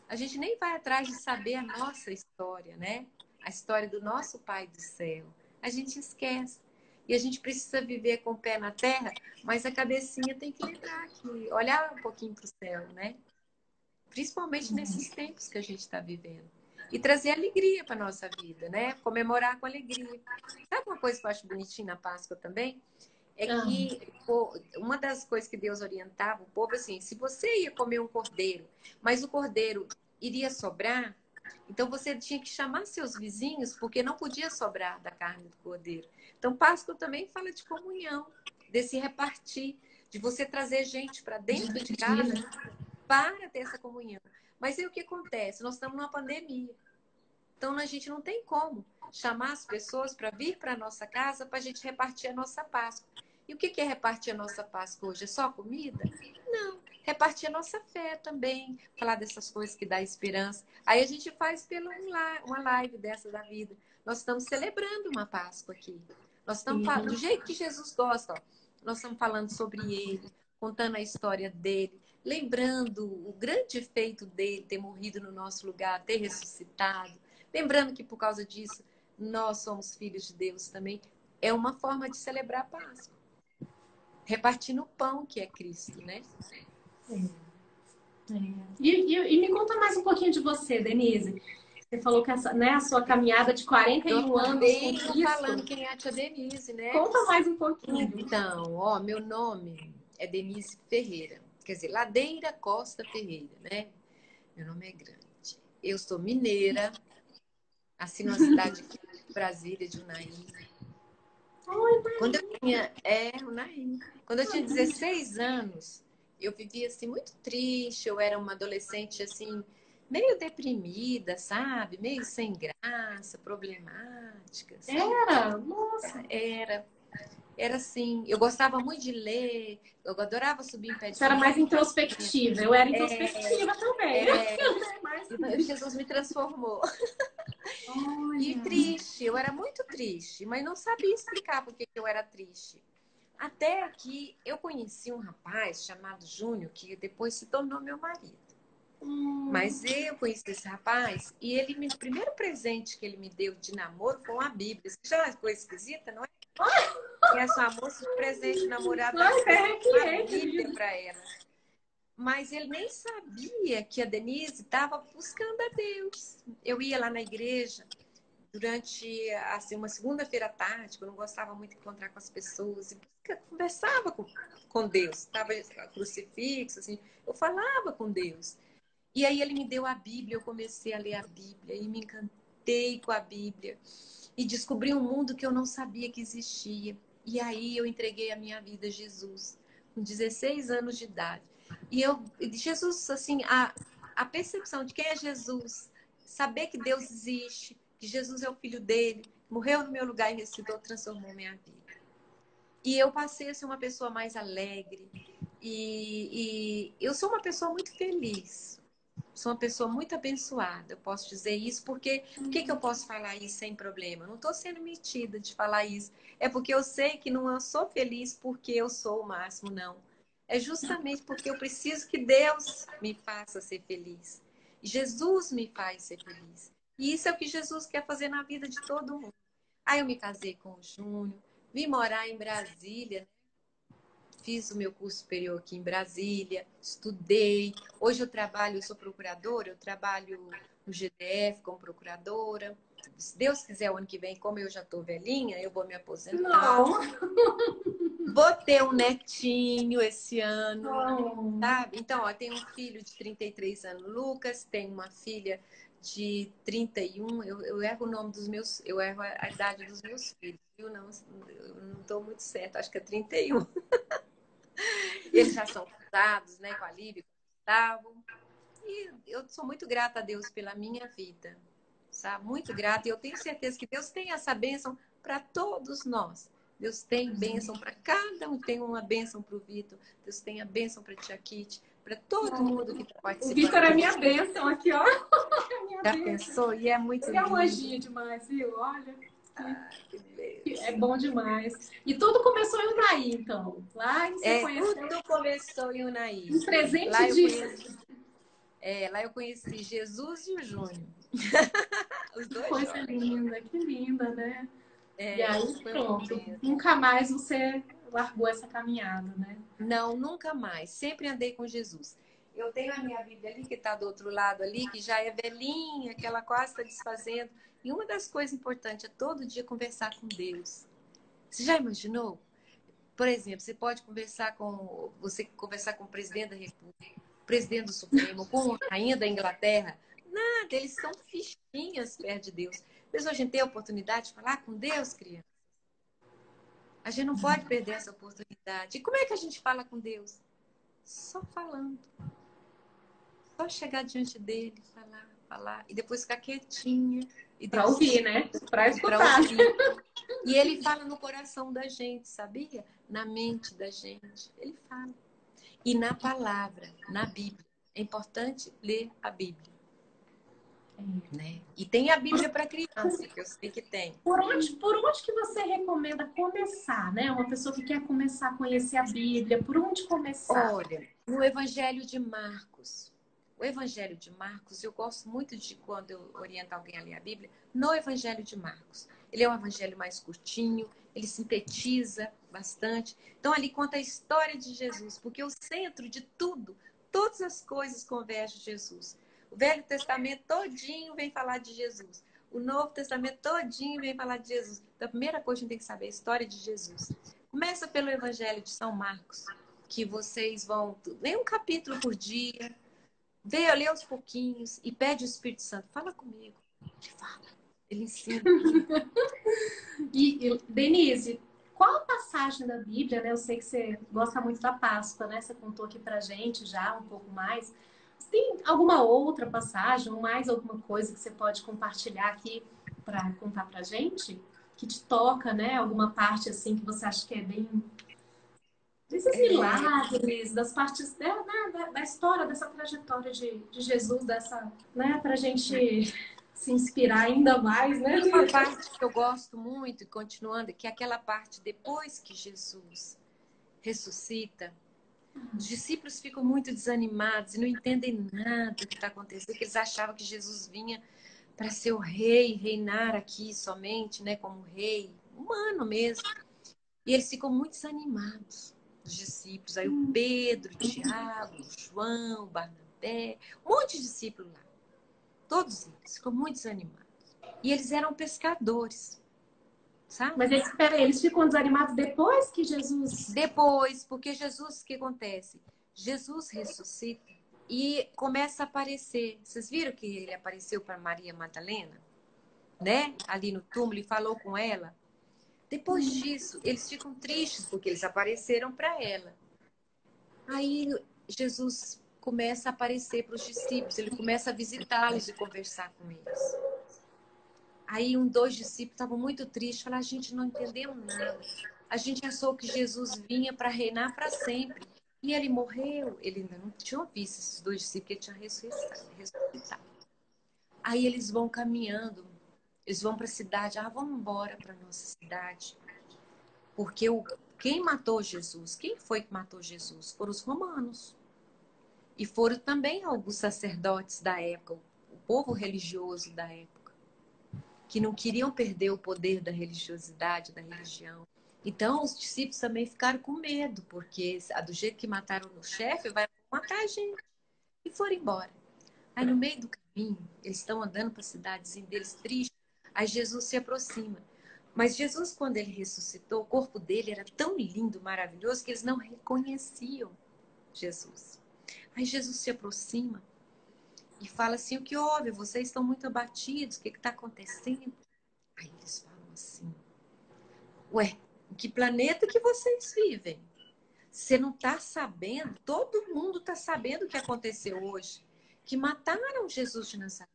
A gente nem vai atrás de saber a nossa história, né? A história do nosso Pai do céu. A gente esquece. E a gente precisa viver com o pé na terra, mas a cabecinha tem que lembrar que olhar um pouquinho para o céu, né? Principalmente nesses tempos que a gente está vivendo. E trazer alegria para a nossa vida, né? Comemorar com alegria. Sabe uma coisa que eu acho bonitinha na Páscoa também? É que uma das coisas que Deus orientava o povo, assim, se você ia comer um cordeiro, mas o cordeiro iria sobrar, então você tinha que chamar seus vizinhos, porque não podia sobrar da carne do cordeiro. Então, Páscoa também fala de comunhão, desse repartir, de você trazer gente para dentro de casa para ter essa comunhão. Mas aí o que acontece? Nós estamos numa pandemia. Então, a gente não tem como chamar as pessoas para vir para a nossa casa para a gente repartir a nossa Páscoa. E o que é repartir a nossa Páscoa hoje? É só comida? Não. Repartir a nossa fé também. Falar dessas coisas que dá esperança. Aí a gente faz uma live dessa da vida. Nós estamos celebrando uma Páscoa aqui. Nós estamos falando do jeito que Jesus gosta. Ó. Nós estamos falando sobre ele, contando a história dele, lembrando o grande feito dele, ter morrido no nosso lugar, ter ressuscitado. Lembrando que por causa disso, nós somos filhos de Deus também. É uma forma de celebrar a Páscoa. Repartindo o pão que é Cristo, né? E me conta mais um pouquinho de você, Denise. Você falou que a sua caminhada de 41 anos com Cristo. Falando quem é a tia Denise, né? Conta mais um pouquinho. Então, ó, meu nome é Denise Ferreira. Quer dizer, Ladeira Costa Ferreira, né? Meu nome é grande. Eu sou mineira. Assim, numa cidade aqui de Brasília, de Unai. Quando eu tinha... Unai. Quando eu tinha 16 anos, eu vivia, assim, muito triste. Eu era uma adolescente, assim, meio deprimida, sabe? Meio sem graça, problemática. Sabe? Era? Nossa! Era assim, eu gostava muito de ler, eu adorava subir em pé de... Você era mais introspectiva, eu era introspectiva também. Mas Jesus me transformou. E Olha. triste, eu era muito triste, mas não sabia explicar por que eu era triste. Até que eu conheci um rapaz chamado Júnior, que depois se tornou meu marido. Mas eu conheci esse rapaz e o primeiro presente que ele me deu de namoro foi uma Bíblia. Você já é uma coisa esquisita, não é? E essa moça de presente de namorado dá uma Bíblia para ela. Mas ele nem sabia que a Denise estava buscando a Deus. Eu ia lá na igreja durante assim, uma segunda-feira à tarde, que eu não gostava muito de encontrar com as pessoas, e conversava com Deus. Estava crucifixo, assim, eu falava com Deus. E aí ele me deu a Bíblia, eu comecei a ler a Bíblia e me encantei com a Bíblia. E descobri um mundo que eu não sabia que existia. E aí eu entreguei a minha vida a Jesus, com 16 anos de idade. Jesus, assim, a percepção de quem é Jesus, saber que Deus existe, que Jesus é o filho dele, morreu no meu lugar e ressuscitou, transformou minha vida. E eu passei a ser uma pessoa mais alegre. E eu sou uma pessoa muito feliz. Sou uma pessoa muito abençoada, eu posso dizer isso, porque por que eu posso falar isso sem problema? Eu não estou sendo metida de falar isso. É porque eu sei que não eu sou feliz porque eu sou o máximo, não. É justamente porque eu preciso que Deus me faça ser feliz. Jesus me faz ser feliz. E isso é o que Jesus quer fazer na vida de todo mundo. Aí eu me casei com o Júnior, vim morar em Brasília, fiz o meu curso superior aqui em Brasília, estudei. Hoje eu sou procuradora, eu trabalho no GDF como procuradora. Se Deus quiser, o ano que vem, como eu já estou velhinha, eu vou me aposentar. Não. Vou ter um netinho esse ano, Não. sabe? Então, ó, tenho um filho de 33 anos, Lucas, tenho uma filha de 31. Eu erro o nome dos meus, eu erro a idade dos meus filhos, viu? Não, eu não estou muito certa, acho que é 31. Eles já são casados, né, com a Lívia, com o Gustavo. E eu sou muito grata a Deus pela minha vida, sabe? Muito grata. E eu tenho certeza que Deus tem essa bênção para todos nós. Deus tem bênção para cada um. Tem uma bênção para o Vitor. Deus tem a bênção para a Tia Kitty, para todo mundo que está O participando. Vitor é minha bênção aqui, ó. Já pensou? E é muito Ele é um lindo. anjinho demais, viu? Olha. Que É bom demais. E tudo começou em Unai, então. Lá você conheceu. Tudo começou em Unai. Um presente Lá eu de. conheci, lá eu conheci Jesus e o Júnior. Os dois Coisa jovens. linda, que linda, né? E aí, Foi pronto. um... Nunca mais você largou essa caminhada, né? Não, nunca mais. Sempre andei com Jesus. Eu tenho a minha Bíblia ali, que está do outro lado ali, que já é velhinha, que ela quase está desfazendo. E uma das coisas importantes é todo dia conversar com Deus. Você já imaginou? Por exemplo, você conversar com o presidente da República, o presidente do Supremo, com a rainha da Inglaterra. Nada, eles são fichinhas perto de Deus. Mas a gente tem a oportunidade de falar com Deus, criança. A gente não pode perder essa oportunidade. E como é que a gente fala com Deus? Só falando. Só chegar diante dele, falar. E depois ficar quietinha. Para ouvir, né? Para escutar. Ouvir. E ele fala no coração da gente, sabia? Na mente da gente. Ele fala. E na palavra, na Bíblia. É importante ler a Bíblia. Né? E tem a Bíblia para criança, que eu sei que tem. Por onde que você recomenda começar, né? Uma pessoa que quer começar a conhecer a Bíblia, por onde começar? Olha, no Evangelho de Marcos. O Evangelho de Marcos, eu gosto muito de quando eu oriento alguém a ler a Bíblia, no Evangelho de Marcos. Ele é um evangelho mais curtinho, ele sintetiza bastante. Então, ali conta a história de Jesus, porque o centro de tudo, todas as coisas convergem a Jesus. O Velho Testamento todinho vem falar de Jesus. O Novo Testamento todinho vem falar de Jesus. Então, a primeira coisa que a gente tem que saber é a história de Jesus. Começa pelo Evangelho de São Marcos, que vocês vão ler um capítulo por dia, lê aos pouquinhos e pede o Espírito Santo, fala comigo. Ele fala, ele ensina. E Denise, qual a passagem da Bíblia, né? Eu sei que você gosta muito da Páscoa, né? Você contou aqui pra gente já um pouco mais. Tem alguma outra passagem ou mais alguma coisa que você pode compartilhar aqui para contar pra gente? Que te toca, né? Alguma parte assim que você acha que é bem... Desses milagres, das partes da história, dessa trajetória de Jesus, dessa, né? Pra gente se inspirar ainda mais, né? Uma parte que eu gosto muito, e continuando, que é aquela parte depois que Jesus ressuscita, os discípulos ficam muito desanimados e não entendem nada do que está acontecendo, porque eles achavam que Jesus vinha para ser o rei, reinar aqui somente, né, como rei, humano mesmo. E eles ficam muito desanimados, os discípulos. Aí o Pedro, Tiago, João, Barnabé, um monte de discípulos lá. Todos eles ficam muito desanimados. E eles eram pescadores, sabe? Mas espera aí, eles ficam desanimados depois que Jesus... Depois, porque Jesus, o que acontece? Jesus ressuscita e começa a aparecer. Vocês viram que ele apareceu para Maria Madalena? Né? Ali no túmulo e falou com ela. Depois disso, eles ficam tristes porque eles apareceram para ela. Aí Jesus começa a aparecer para os discípulos, ele começa a visitá-los e conversar com eles. Aí dois discípulos estavam muito tristes, falaram, a gente não entendeu nada. A gente achou que Jesus vinha para reinar para sempre. E ele morreu. Ele ainda não tinha visto esses dois discípulos, que ele tinha ressuscitado. Aí eles vão caminhando, eles vão para a cidade. Vamos embora para a nossa cidade. Porque quem matou Jesus? Quem foi que matou Jesus? Foram os romanos. E foram também alguns sacerdotes da época, o povo religioso da época, que não queriam perder o poder da religiosidade, da religião. Então, os discípulos também ficaram com medo, porque do jeito que mataram o chefe, vai matar a gente. E foram embora. Aí, no meio do caminho, eles estão andando para a cidadezinha deles, tristes. Aí, Jesus se aproxima. Mas Jesus, quando ele ressuscitou, o corpo dele era tão lindo, maravilhoso, que eles não reconheciam Jesus. Aí, Jesus se aproxima e fala assim, o que houve? Vocês estão muito abatidos, o que está acontecendo? Aí eles falam assim, ué, em que planeta que vocês vivem? Você não está sabendo? Todo mundo está sabendo o que aconteceu hoje. Que mataram Jesus de Nazaré.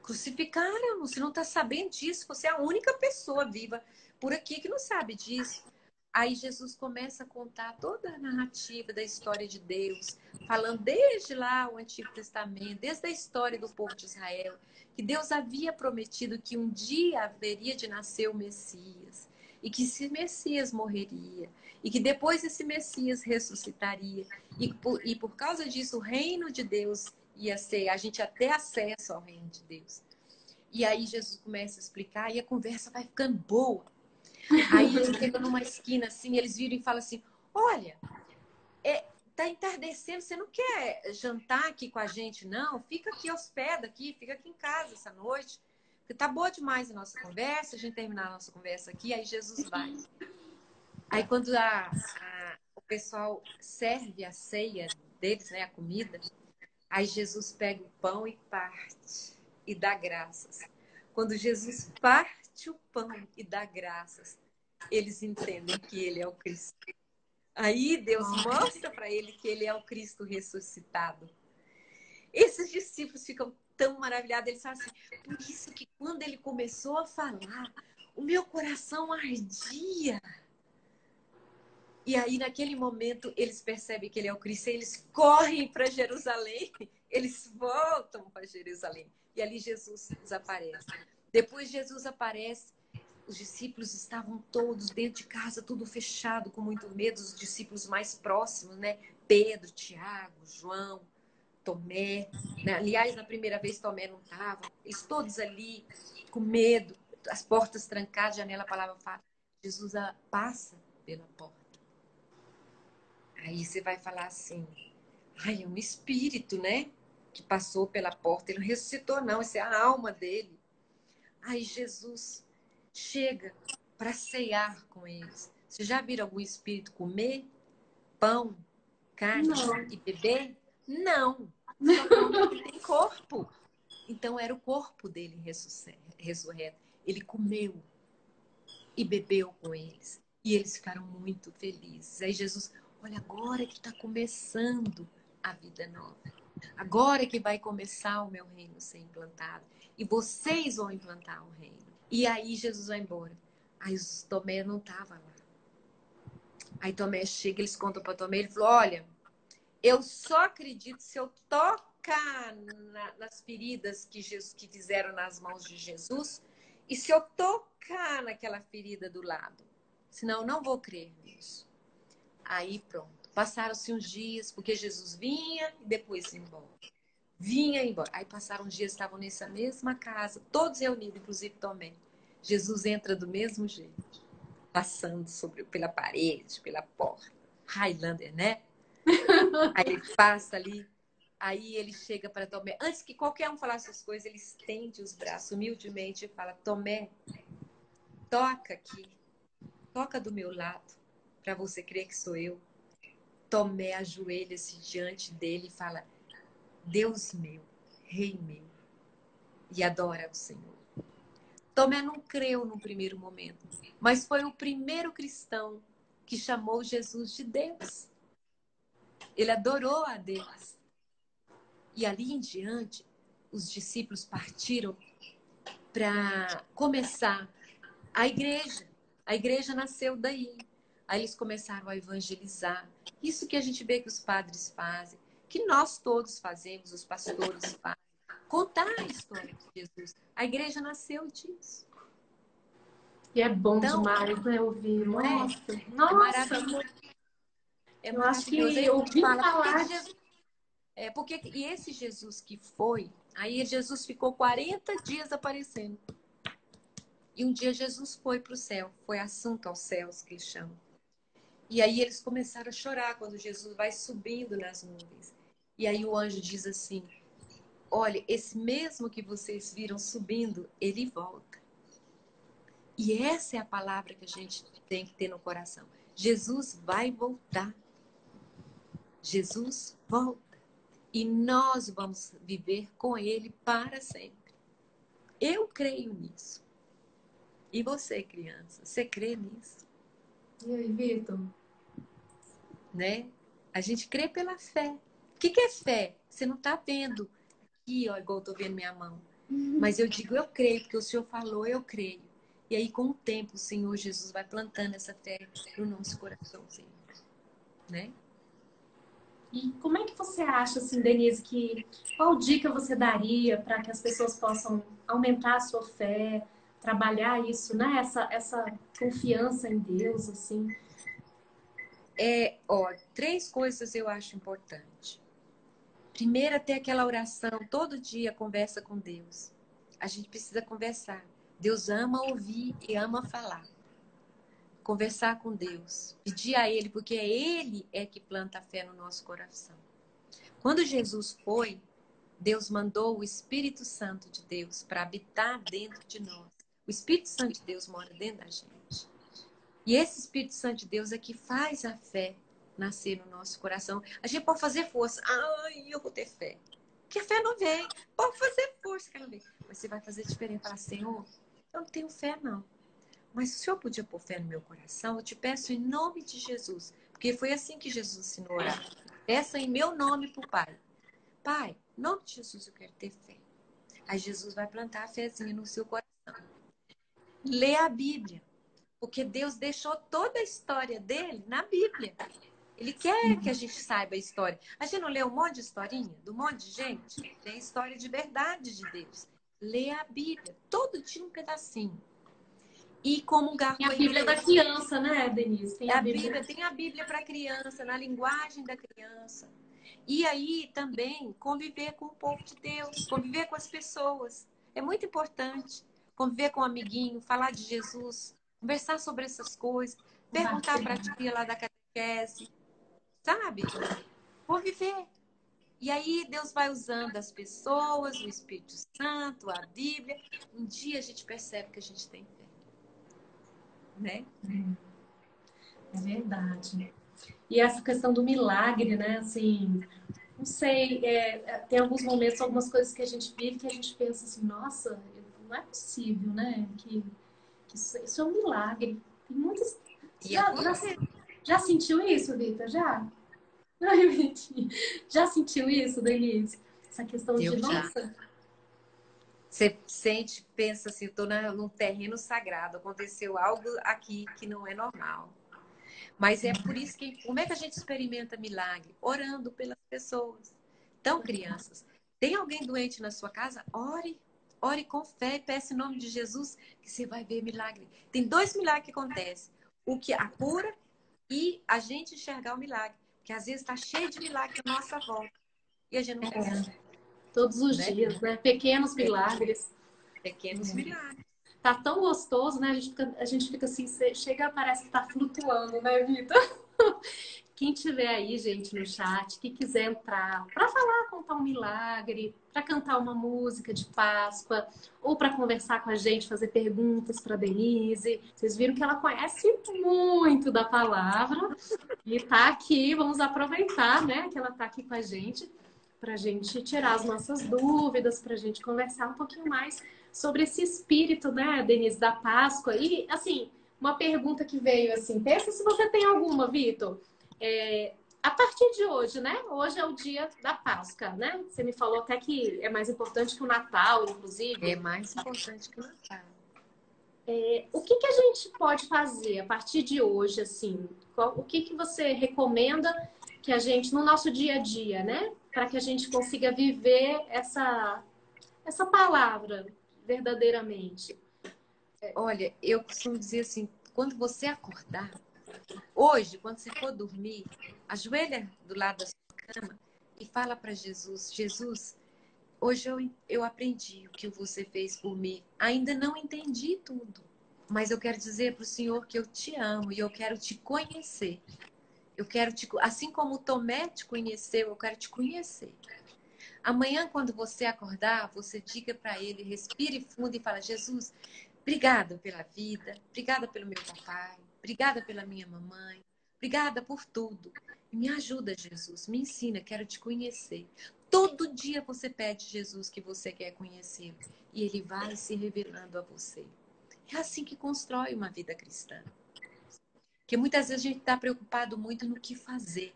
Crucificaram. Você não está sabendo disso. Você é a única pessoa viva por aqui que não sabe disso. Aí Jesus começa a contar toda a narrativa da história de Deus, falando desde lá o Antigo Testamento, desde a história do povo de Israel, que Deus havia prometido que um dia haveria de nascer o Messias, e que esse Messias morreria, e que depois esse Messias ressuscitaria, e por causa disso o reino de Deus ia ser, a gente ia ter acesso ao reino de Deus. E aí Jesus começa a explicar e a conversa vai ficando boa. Aí eles chegam numa esquina assim, eles viram e falam assim, olha, tá entardecendo, você não quer jantar aqui com a gente, não? Fica aqui, hospeda aqui, fica aqui em casa essa noite. Porque tá boa demais a nossa conversa, a gente terminar a nossa conversa aqui, aí Jesus vai. Aí quando o pessoal serve a ceia deles, né, a comida, aí Jesus pega o pão e parte e dá graças. Quando Jesus parte o pão e dá graças, eles entendem que ele é o Cristo. Aí Deus mostra para ele que ele é o Cristo ressuscitado. Esses discípulos ficam tão maravilhados, eles falam assim, por isso que quando ele começou a falar, o meu coração ardia. E aí, naquele momento, eles percebem que ele é o Cristo, e eles correm para Jerusalém, eles voltam para Jerusalém. E ali Jesus desaparece. Depois Jesus aparece, os discípulos estavam todos dentro de casa, tudo fechado, com muito medo, os discípulos mais próximos, né? Pedro, Tiago, João, Tomé. Né? Aliás, na primeira vez Tomé não estava. Eles todos ali, com medo, as portas trancadas, janela, a palavra fala. Jesus passa pela porta. Aí você vai falar assim, é um espírito, né? Que passou pela porta. Ele não ressuscitou, não. Essa é a alma dele. Aí Jesus chega para ceiar com eles. Você já viram algum espírito comer pão, carne e beber? Não. Só come o que tem corpo. Então era o corpo dele ressurreto. Ele comeu e bebeu com eles. E eles ficaram muito felizes. Aí Jesus, olha, agora que está começando a vida nova. Agora que vai começar o meu reino ser implantado. E vocês vão implantar o reino. E aí Jesus vai embora. Aí Tomé não estava lá. Aí Tomé chega, eles contam para Tomé, ele falou, olha, eu só acredito se eu toco tocar nas feridas que fizeram nas mãos de Jesus, e se eu tocar naquela ferida do lado, senão eu não vou crer nisso. Aí pronto, passaram-se uns dias, porque Jesus vinha e depois ia embora. Vinha e embora. Aí passaram uns dias, estavam nessa mesma casa, todos reunidos, inclusive Tomé. Jesus entra do mesmo jeito, passando pela parede, pela porta. Highlander, né? Aí ele passa ali, aí ele chega para Tomé. Antes que qualquer um falasse essas coisas, ele estende os braços humildemente e fala: Tomé, toca aqui, toca do meu lado, para você crer que sou eu. Tomé ajoelha-se diante dele e fala: Deus meu, Rei meu, e adora o Senhor. Tomé não creu no primeiro momento, mas foi o primeiro cristão que chamou Jesus de Deus. Ele adorou a Deus. E ali em diante, os discípulos partiram para começar a igreja. A igreja nasceu daí. Aí eles começaram a evangelizar. Isso que a gente vê que os padres fazem, que nós todos fazemos, os pastores fazem. Contar a história de Jesus. A igreja nasceu disso. E é bom Então, demais, né, ouvir. Nossa, é nossa. maravilhoso. É Eu acho que maravilhoso. Aí a gente ouvir fala, falar... e esse Jesus que foi, aí Jesus ficou 40 dias aparecendo. E um dia Jesus foi para o céu, foi assunto aos céus, que eles chamam. E aí eles começaram a chorar quando Jesus vai subindo nas nuvens. E aí o anjo diz assim: olha, esse mesmo que vocês viram subindo, ele volta. E essa é a palavra que a gente tem que ter no coração. Jesus vai voltar. Jesus volta. E nós vamos viver com ele para sempre. Eu creio nisso. E você, criança, você crê nisso? E aí, Vitor? Né? A gente crê pela fé. O que é fé? Você não está vendo aqui, ó, igual eu estou vendo minha mão. Mas eu digo, eu creio, porque o Senhor falou, eu creio. E aí, com o tempo, o Senhor Jesus vai plantando essa fé no nosso coraçãozinho. Né? E como é que você acha, assim, Denise, qual dica você daria para que as pessoas possam aumentar a sua fé, trabalhar isso, né? Essa confiança em Deus, assim. Ó, 3 coisas eu acho importante. Primeiro, ter aquela oração, todo dia conversa com Deus. A gente precisa conversar. Deus ama ouvir e ama falar. Conversar com Deus. Pedir a Ele, porque Ele é que planta a fé no nosso coração. Quando Jesus foi, Deus mandou o Espírito Santo de Deus para habitar dentro de nós. O Espírito Santo de Deus mora dentro da gente. E esse Espírito Santo de Deus é que faz a fé nascer no nosso coração. A gente pode fazer força. Ai, eu vou ter fé. Que a fé não vem. Pode fazer força que ela vem. Mas você vai fazer diferente. Falar, Senhor, eu não tenho fé, não. Mas se o Senhor podia pôr fé no meu coração, eu te peço em nome de Jesus. Porque foi assim que Jesus ensinou a orar. Peça em meu nome para o Pai. Pai, em nome de Jesus eu quero ter fé. Aí Jesus vai plantar a fezinha no seu coração. Lê a Bíblia. Porque Deus deixou toda a história dele na Bíblia. Ele quer que a gente saiba a história. A gente não lê um monte de historinha do monte de gente? Tem história de verdade de Deus. Lê a Bíblia. Todo dia um pedacinho. E comungar Tem com a a Bíblia da igreja. criança, né, Denise? Tem a Bíblia para criança, na linguagem da criança. E aí também conviver com o povo de Deus, conviver com as pessoas. É muito importante. Conviver com um amiguinho, falar de Jesus, conversar sobre essas coisas, perguntar para a tia lá da catequese, sabe? Conviver. E aí Deus vai usando as pessoas, o Espírito Santo, a Bíblia. Um dia a gente percebe que a gente tem fé. Né? É verdade. E essa questão do milagre, né? Assim, não sei, tem alguns momentos, algumas coisas que a gente vive que a gente pensa assim, nossa, não é possível, né? Que isso é um milagre. Tem muitas. E Já sentiu isso, Vitor? Já? Ai, Vitinho. Já sentiu isso, Denise? Essa questão de, nossa. Você sente, pensa assim, estou num terreno sagrado, aconteceu algo aqui que não é normal. Mas é por isso que, como é que a gente experimenta milagre? Orando pelas pessoas. Então, crianças, Tem alguém doente na sua casa? Ore. Ore com fé e peça em nome de Jesus que você vai ver milagre. Tem 2 milagres que acontecem. O que a cura e a gente enxergar o milagre. Porque às vezes está cheio de milagre à nossa volta. E a gente não percebe. Todos os Né? dias, né? Pequenos milagres. Pequenos milagres. Tá tão gostoso, né? A gente fica assim, chega, parece que tá flutuando, né, Vitor? Quem tiver aí, gente, no chat, que quiser entrar para falar, contar um milagre, para cantar uma música de Páscoa, ou para conversar com a gente, fazer perguntas para Denise. Vocês viram que ela conhece muito da palavra e tá aqui. Vamos aproveitar, né, que ela tá aqui com a gente, para a gente tirar as nossas dúvidas, para a gente conversar um pouquinho mais sobre esse espírito, né, Denise, da Páscoa. E, assim, uma pergunta que veio assim, pensa se você tem alguma, Vitor. A partir de hoje, né? Hoje é o dia da Páscoa, né? Você me falou até que é mais importante que o Natal, inclusive. É mais importante que o Natal. O que que a gente pode fazer a partir de hoje, assim? O que que você recomenda que a gente, no nosso dia a dia, né? Para que a gente consiga viver essa palavra verdadeiramente. Olha, eu costumo dizer assim, quando você acordar, hoje, quando você for dormir, ajoelha do lado da sua cama e fala para Jesus, Jesus, hoje eu aprendi o que você fez por mim. Ainda não entendi tudo, mas eu quero dizer para o Senhor que eu te amo e eu quero te conhecer. Eu quero assim como Tomé te conheceu, eu quero te conhecer. Amanhã, quando você acordar, você diga para ele, respire fundo e fala, Jesus, obrigada pela vida, obrigada pelo meu papai, obrigada pela minha mamãe, obrigada por tudo. Me ajuda, Jesus, me ensina, quero te conhecer. Todo dia você pede, Jesus, que você quer conhecer e ele vai se revelando a você. É assim que constrói uma vida cristã. Porque muitas vezes a gente está preocupado muito no que fazer.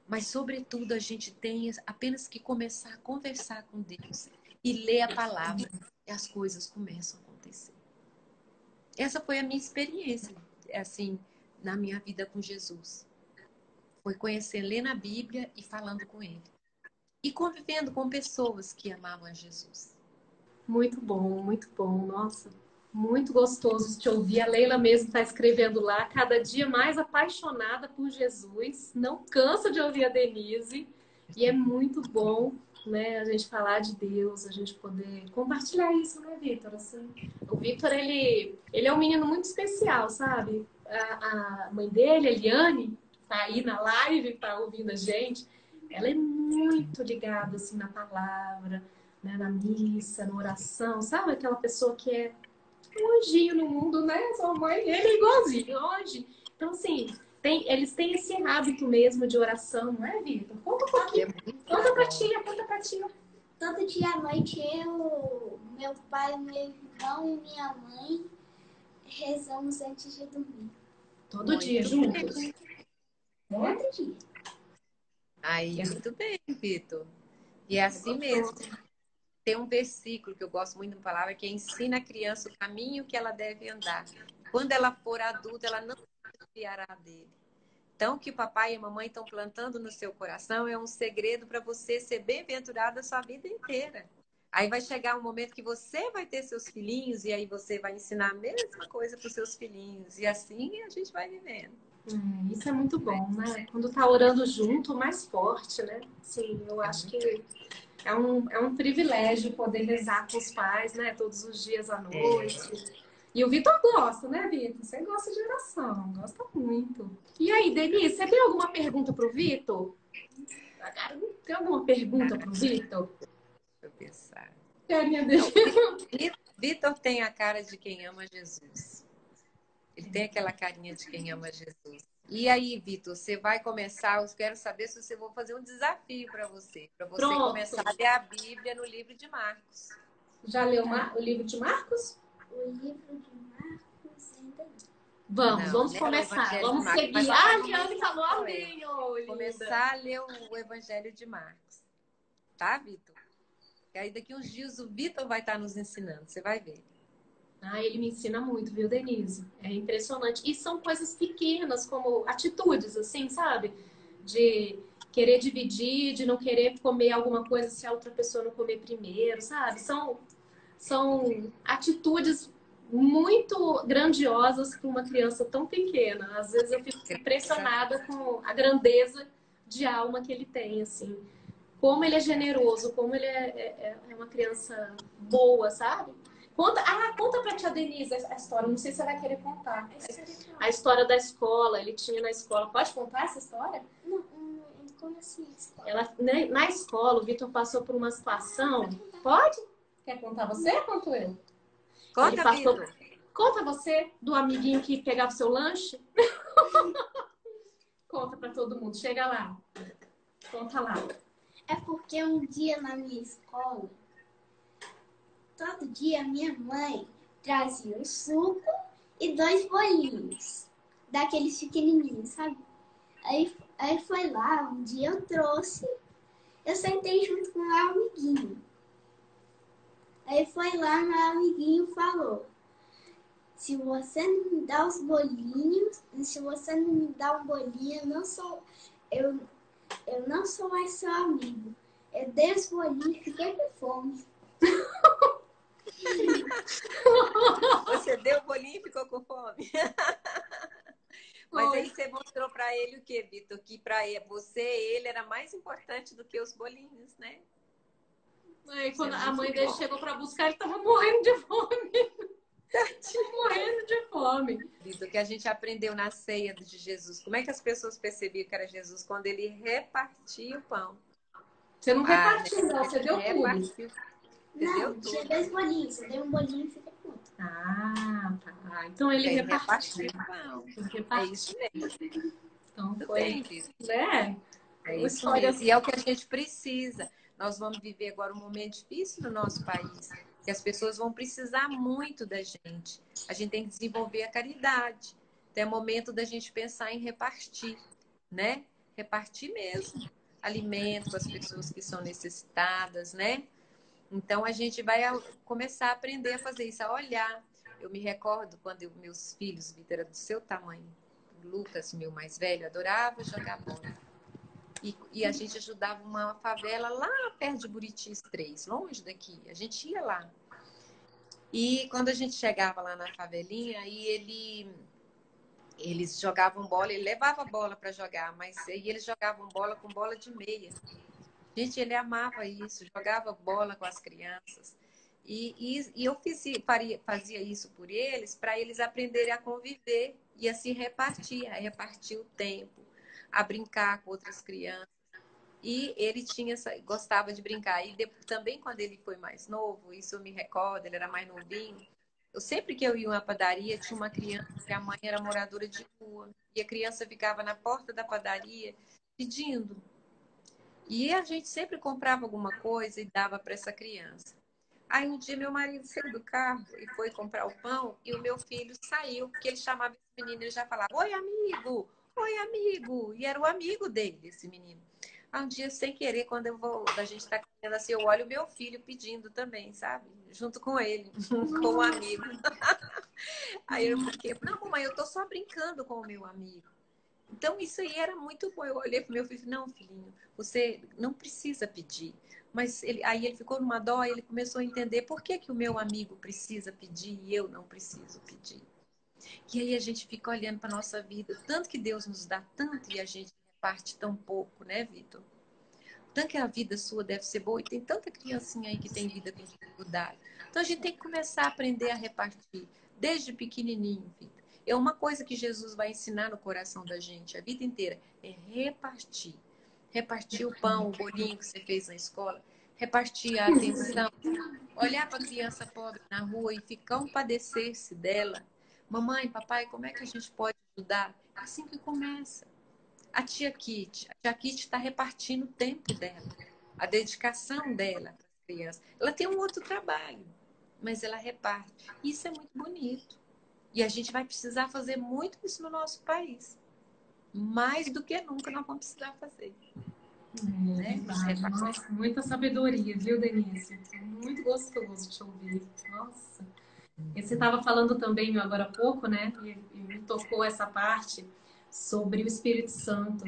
Mas, sobretudo, a gente tem apenas que começar a conversar com Deus e ler a palavra e as coisas começam a acontecer. Essa foi a minha experiência, assim, na minha vida com Jesus. Foi conhecer, lendo a Bíblia e falando com Ele. E convivendo com pessoas que amavam a Jesus. Muito bom, nossa. Muito gostoso te ouvir. A Leila mesmo está escrevendo lá, cada dia mais apaixonada por Jesus. Não cansa de ouvir a Denise. E é muito bom, né, a gente falar de Deus, a gente poder compartilhar isso, né, Vitor? Assim, o Vitor, ele é um menino muito especial, sabe? A mãe dele, a Eliane, tá aí na live, tá ouvindo a gente. Ela é muito ligada, assim, na palavra, né, na missa, na oração, sabe? Aquela pessoa que é um anjinho no mundo, né? Sua mãe, ele é igualzinho, hoje. Então, assim, eles têm esse hábito mesmo de oração, não é, Vitor? Conta um pouquinho. Conta pra tia, conta pra tia. Todo dia à noite meu pai, meu irmão e minha mãe rezamos antes de dormir. Todo dia, juntos? Todo dia. Aí, muito bem, Vitor. E é assim mesmo. Tem um versículo que eu gosto muito da palavra, que ensina a criança o caminho que ela deve andar. Quando ela for adulta, ela não se desviará dele. Então, o que o papai e a mamãe estão plantando no seu coração é um segredo para você ser bem-aventurado a sua vida inteira. Aí vai chegar um momento que você vai ter seus filhinhos e aí você vai ensinar a mesma coisa para os seus filhinhos. E assim a gente vai vivendo. Isso é muito bom, né? Quando tá orando junto, mais forte, né? Sim, eu acho que é um privilégio poder rezar com os pais, né? Todos os dias à noite. E o Vitor gosta, né, Vitor? Você gosta de oração, gosta muito. E aí, Denise, você tem alguma pergunta pro Vitor? Tem alguma pergunta pro Vitor? Deixa eu pensar. Carinha dele. Vitor tem a cara de quem ama Jesus. Ele tem aquela carinha de quem ama Jesus. E aí, Vitor, você vai começar, eu quero saber se você vou fazer um desafio para você começar a ler a Bíblia no livro de Marcos. Já leu o livro de Marcos? O livro de Marcos ainda não. Vamos começar. Vamos seguir. A Ariane falou amém. Começar a ler o Evangelho de Marcos. Tá, Vitor? E aí daqui uns dias o Vitor vai estar nos ensinando, você vai ver. Ele me ensina muito, viu, Denise? É impressionante. E são coisas pequenas, como atitudes, assim, sabe? De querer dividir, de não querer comer alguma coisa se a outra pessoa não comer primeiro, sabe? São atitudes muito grandiosas para uma criança tão pequena. Às vezes eu fico impressionada com a grandeza de alma que ele tem, assim. Como ele é generoso, como ele é uma criança boa, sabe? Conta pra tia Denise a história. Não sei se você vai querer contar. A história da escola, ele tinha na escola. Pode contar essa história? Não, como assim? Na escola, o Vitor passou por uma situação. Pode? Quer contar você ou conto eu? Conta, Vitor. Conta você do amiguinho que pegava o seu lanche. Conta pra todo mundo. Chega lá. Conta lá. É porque um dia na minha escola, todo dia minha mãe trazia um suco e 2 bolinhos, daqueles pequenininhos, sabe? Aí foi lá, um dia eu trouxe, eu sentei junto com o meu amiguinho. Aí foi lá, meu amiguinho falou: se você não me dá os bolinhos, se você não me dá um bolinho, eu não sou mais seu amigo. Eu dei os bolinhos e fiquei com fome. Você deu o bolinho e ficou com fome? Mas aí você mostrou para ele o quê, Vitor? Que para você, ele era mais importante do que os bolinhos, né? E quando a mãe dele chegou para buscar, ele estava morrendo de fome. Morrendo de fome. Vitor, que a gente aprendeu na ceia de Jesus. Como é que as pessoas percebiam que era Jesus? Quando ele repartia o pão. Você não repartiu, não, você deu tudo. Não, tinha 2 bolinhos. Eu dei um bolinho e fiquei com outro. Tá. Então ele repartiu. É isso mesmo. Então foi isso. É isso mesmo. E é o que a gente precisa. Nós vamos viver agora um momento difícil no nosso país, que as pessoas vão precisar muito da gente. A gente tem que desenvolver a caridade. Então é momento da gente pensar em repartir, né? Repartir mesmo alimento para as pessoas que são necessitadas, né? Então a gente vai começar a aprender a fazer isso, a olhar. Eu me recordo quando meus filhos, Vitor, era do seu tamanho. O Lucas, meu mais velho, adorava jogar bola. E a gente ajudava uma favela lá perto de Buritis 3, longe daqui. A gente ia lá. E quando a gente chegava lá na favelinha, aí eles jogavam bola, ele levava a bola para jogar, mas aí eles jogavam bola com bola de meia. Gente, ele amava isso, jogava bola com as crianças. E eu fazia isso por eles, para eles aprenderem a conviver e a se repartir, a repartir o tempo, a brincar com outras crianças. E ele gostava de brincar. E também quando ele foi mais novo, isso eu me recordo, ele era mais novinho, sempre que eu ia uma padaria, tinha uma criança que a mãe era moradora de rua. E a criança ficava na porta da padaria pedindo. E a gente sempre comprava alguma coisa e dava para essa criança. Aí um dia meu marido saiu do carro e foi comprar o pão e o meu filho saiu, porque ele chamava esse menino, ele já falava: oi, amigo! Oi, amigo! E era o amigo dele, esse menino. Aí um dia, sem querer, quando a gente está caminhando assim, eu olho o meu filho pedindo também, sabe? Junto com ele, com o amigo. Aí eu fiquei: não, mamãe, eu tô só brincando com o meu amigo. Então, isso aí era muito bom. Eu olhei pro meu filho e falei: não, filhinho, você não precisa pedir. Mas aí ele ficou numa dó e ele começou a entender por que o meu amigo precisa pedir e eu não preciso pedir. E aí a gente fica olhando para nossa vida, tanto que Deus nos dá tanto e a gente reparte tão pouco, né, Vitor? Tanto que a vida sua deve ser boa e tem tanta criancinha aí que tem vida com dificuldade. Então a gente tem que começar a aprender a repartir desde pequenininho, Vitor. É uma coisa que Jesus vai ensinar no coração da gente a vida inteira, é repartir. Repartir o pão, o bolinho que você fez na escola, repartir a atenção, olhar para a criança pobre na rua e compadecer-se dela. Mamãe, papai, como é que a gente pode ajudar? É assim que começa. A tia Kitty está repartindo o tempo dela, a dedicação dela para as crianças. Ela tem um outro trabalho, mas ela reparte. Isso é muito bonito. E a gente vai precisar fazer muito isso no nosso país. Mais do que nunca nós vamos precisar fazer. Né? Nossa, muita sabedoria, viu, Denise? Muito gostoso te ouvir. Nossa. E você estava falando também agora há pouco, né? E me tocou essa parte sobre o Espírito Santo.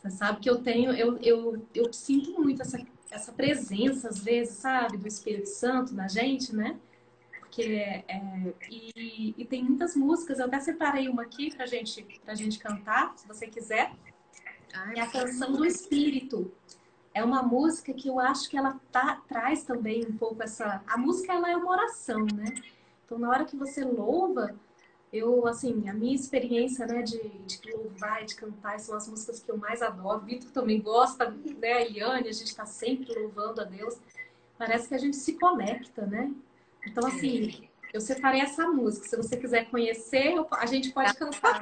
Você sabe que eu tenho, eu sinto muito essa presença, às vezes, sabe, do Espírito Santo na gente, né? Porque, e tem muitas músicas, eu até separei uma aqui pra gente cantar, se você quiser. Ai, É a Canção do Espírito. É uma música que eu acho que ela traz também um pouco essa... A música, ela é uma oração, né? Então, na hora que você louva, assim, a minha experiência, né, de louvar e de cantar são as músicas que eu mais adoro. O Vitor também gosta, né? A Eliane, a gente está sempre louvando a Deus. Parece que a gente se conecta, né? Então, assim, eu separei essa música. Se você quiser conhecer, a gente pode cantar.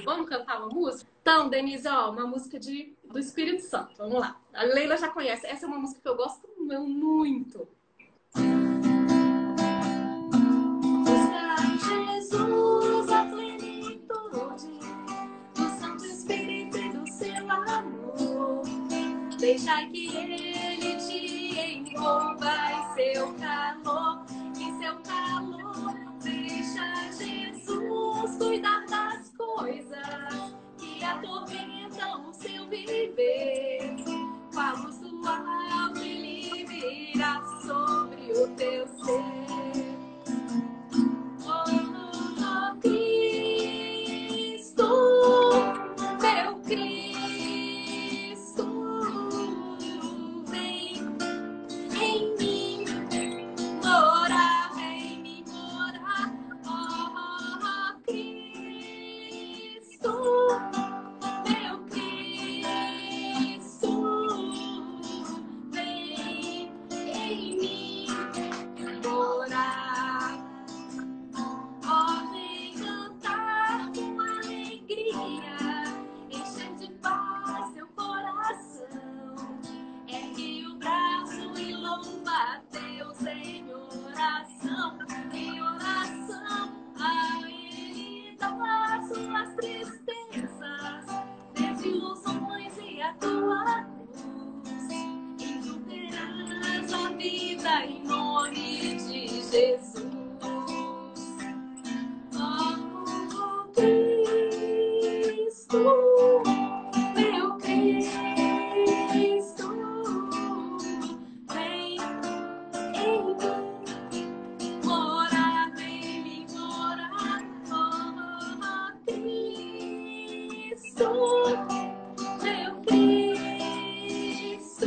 Vamos cantar uma música? Então, Denise, ó, uma música do Espírito Santo. Vamos lá. A Leila já conhece. Essa é uma música que eu gosto muito. Buscar Jesus a plenitude do Santo Espírito e do seu amor. Deixa que Ele te envolva em seu calor. Deixa Jesus cuidar das coisas que atormentam o seu viver. Com a luz do alto Ele virá sobre o teu ser. Oh, Cristo, meu Cristo, vem em mim morar, vem me morar. Oh, Cristo, meu Cristo, vem em mim morar. Oh, vem cantar com alegria, encher de paz seu coração. Ergue o braço e louva a Deus em oração. Em oração a Ele dá suas tristezas, desilusões e a tua cruz. E tu terás a vida em nome de Jesus. Oh, Cristo, meu Cristo, vem em mim morar, vem me morar. Oh, Cristo, meu Cristo,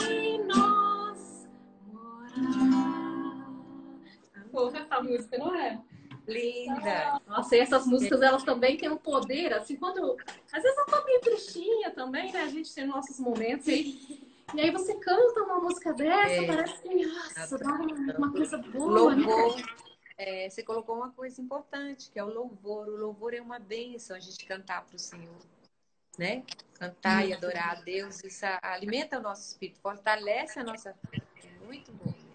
em nós morar. Vou essa música, não é? linda! Nossa, e essas músicas, elas também têm um poder, assim, às vezes eu tô meio tristinha também, né? A gente tem nossos momentos e aí você canta uma música dessa, parece que, nossa, dá uma coisa boa, Louvor, né? você colocou uma coisa importante, que é o louvor. O louvor é uma bênção a gente cantar para o Senhor, né? Cantar e adorar a Deus, isso alimenta o nosso espírito, fortalece a nossa fé. É muito bom mesmo.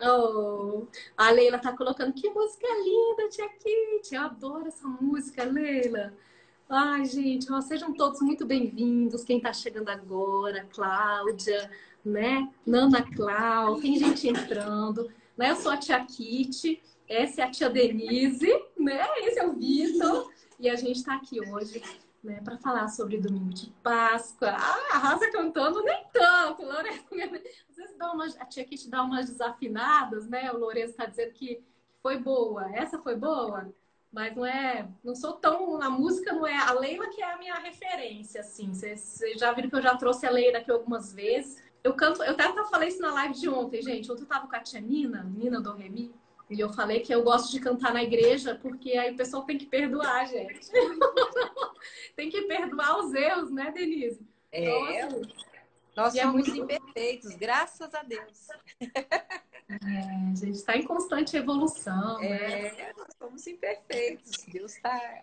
Oh, a Leila tá colocando, que música linda, Tia Kitty. Eu adoro essa música, Leila. Ai, gente, ó, sejam todos muito bem-vindos. Quem tá chegando agora, Cláudia, né? Nana Clau, tem gente entrando, né? Eu sou a Tia Kitty, essa é a Tia Denise, né? Esse é o Vitor. E a gente tá aqui hoje, né, para falar sobre domingo de Páscoa. Ah, arrasa cantando nem tanto, Lourenço. Às vezes a Tia Kitty dá umas desafinadas, né? O Lourenço está dizendo que foi boa. Essa foi boa, mas não sou tão na música, não é a Leila que é a minha referência, assim. Vocês já viram que eu já trouxe a Leila aqui algumas vezes. Eu até falei isso na live de ontem, gente. Ontem eu tava com a tia Nina do Remi. E eu falei que eu gosto de cantar na igreja, porque aí o pessoal tem que perdoar, gente. Tem que perdoar os erros, né, Denise? Então, assim, nós somos imperfeitos, graças a Deus. A gente está em constante evolução, né? Nós somos imperfeitos. Deus está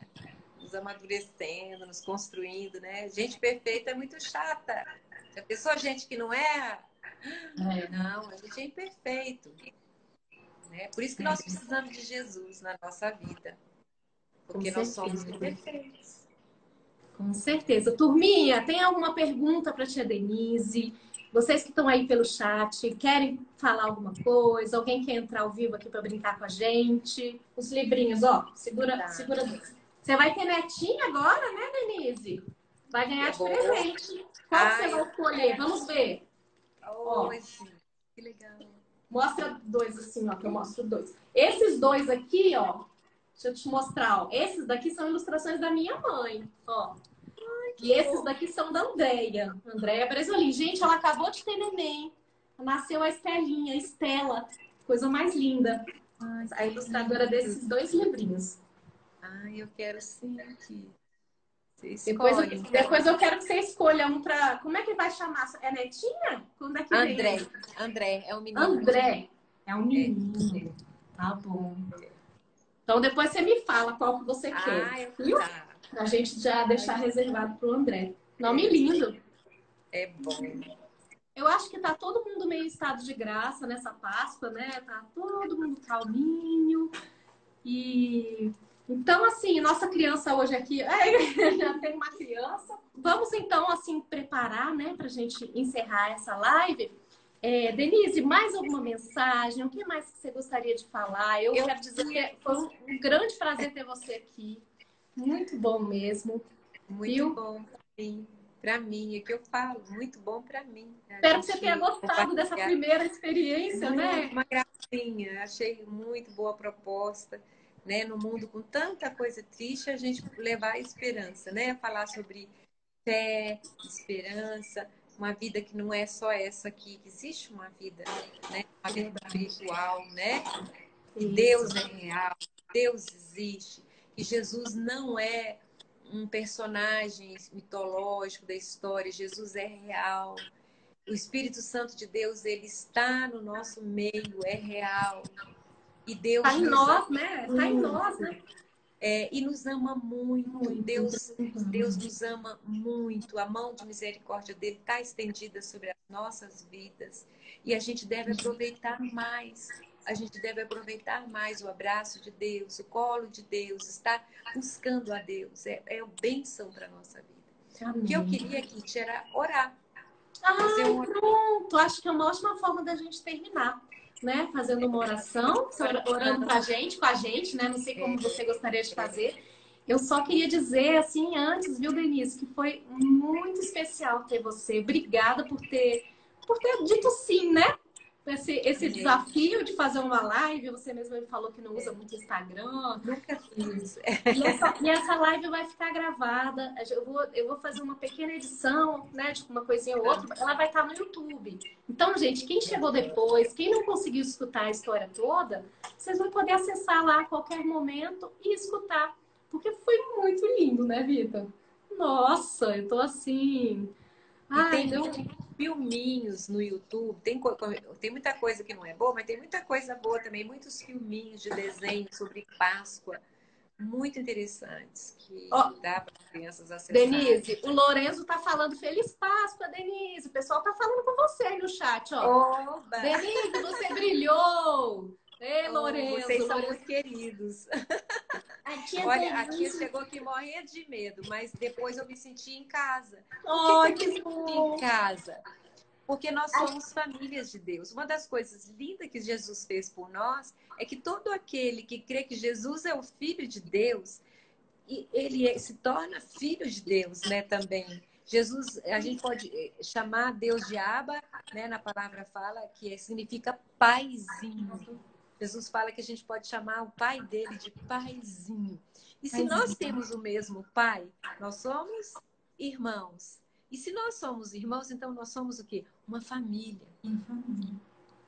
nos amadurecendo, nos construindo, né? Gente perfeita é muito chata. Se a pessoa, gente que não é. Não, a gente é imperfeito. Né? Por isso que nós precisamos de Jesus na nossa vida. Porque nós somos imperfeitos. Com certeza. Turminha, tem alguma pergunta para a tia Denise? Vocês que estão aí pelo chat, querem falar alguma coisa? Alguém quer entrar ao vivo aqui para brincar com a gente? Os livrinhos, ó, segura Você vai ter netinha agora, né, Denise? Vai ganhar de presente. Qual que você vai escolher? Vamos ver. Hoje. Que legal. Mostra dois assim, ó, que eu mostro dois. Esses dois aqui, ó, deixa eu te mostrar, ó. Esses daqui são ilustrações da minha mãe, ó. E esses daqui são da Andréia. Andréia Bresolim. Gente, ela acabou de ter neném. Nasceu a Estelinha, a Estela. Coisa mais linda. A ilustradora desses dois livrinhos. Ai, eu quero sim aqui. Depois eu quero que você escolha um pra... Como é que vai chamar? É netinha? Quando é que André. vem? André, é um menino. André. É um menino. Tá bom. Então depois você me fala qual que você quer. Viu? Tá. Pra gente já deixar reservado pro André. Nome lindo. É bom. Eu acho que tá todo mundo meio em estado de graça nessa Páscoa, né? Tá todo mundo calminho. E então, assim, nossa criança hoje aqui, já tem uma criança. Vamos então, assim, preparar, né, pra gente encerrar essa live. Denise, mais alguma mensagem? O que mais que você gostaria de falar? Eu quero dizer que foi um grande prazer ter você aqui. Muito bom mesmo. Muito bom para mim, é que eu falo, muito bom para mim. Espero que você tenha gostado dessa primeira experiência, né? Uma gracinha, achei muito boa a proposta, né? No mundo com tanta coisa triste, a gente levar a esperança, né? Falar sobre fé, esperança, uma vida que não é só essa aqui, que existe uma vida, né? Uma vida espiritual, né? Que Deus é real, Deus existe, que Jesus não é um personagem mitológico da história, Jesus é real. O Espírito Santo de Deus, ele está no nosso meio, é real. E Deus está em nós, né? Está em nós, né? E nos ama muito. Deus nos ama muito. A mão de misericórdia dele está estendida sobre as nossas vidas. E a gente deve aproveitar mais. A gente deve aproveitar mais o abraço de Deus, o colo de Deus, estar buscando a Deus. É bênção para a nossa vida. Amém. O que eu queria, Kitty, era orar. Pronto. Acho que é uma ótima forma da gente terminar, né? Fazendo uma oração, orando pra gente, com a gente, né? Não sei como você gostaria de fazer. Eu só queria dizer, assim, antes, viu, Denise, que foi muito especial ter você. Obrigada por ter dito sim, né? Esse desafio de fazer uma live. Você mesma me falou que não usa muito Instagram. Nunca fiz. E essa live vai ficar gravada. Eu vou fazer uma pequena edição, né, de uma coisinha ou outra. Ela vai estar no YouTube. Então, gente, quem chegou depois, quem não conseguiu escutar a história toda, vocês vão poder acessar lá a qualquer momento e escutar. Porque foi muito lindo, né, Vitor? Nossa, eu tô assim... Tem filminhos no YouTube, tem muita coisa que não é boa, mas tem muita coisa boa também, muitos filminhos de desenho sobre Páscoa, muito interessantes, que dá para as crianças acessarem. Denise, o Lorenzo tá falando Feliz Páscoa, Denise. O pessoal tá falando com você aí no chat, ó. Oba! Denise, você brilhou! Ei, Lorenzo! Vocês são muito queridos. Olha, a tia chegou aqui morrendo de medo, mas depois eu me senti em casa. Por que eu me senti em casa? Porque nós somos famílias de Deus. Uma das coisas lindas que Jesus fez por nós é que todo aquele que crê que Jesus é o Filho de Deus, ele se torna filho de Deus, né, também. Jesus, a gente pode chamar Deus de Abba, né, na palavra fala, que significa paizinho. Jesus fala que a gente pode chamar o pai dele de paizinho. E se nós temos o mesmo pai, nós somos irmãos. E se nós somos irmãos, então nós somos o quê? Uma família.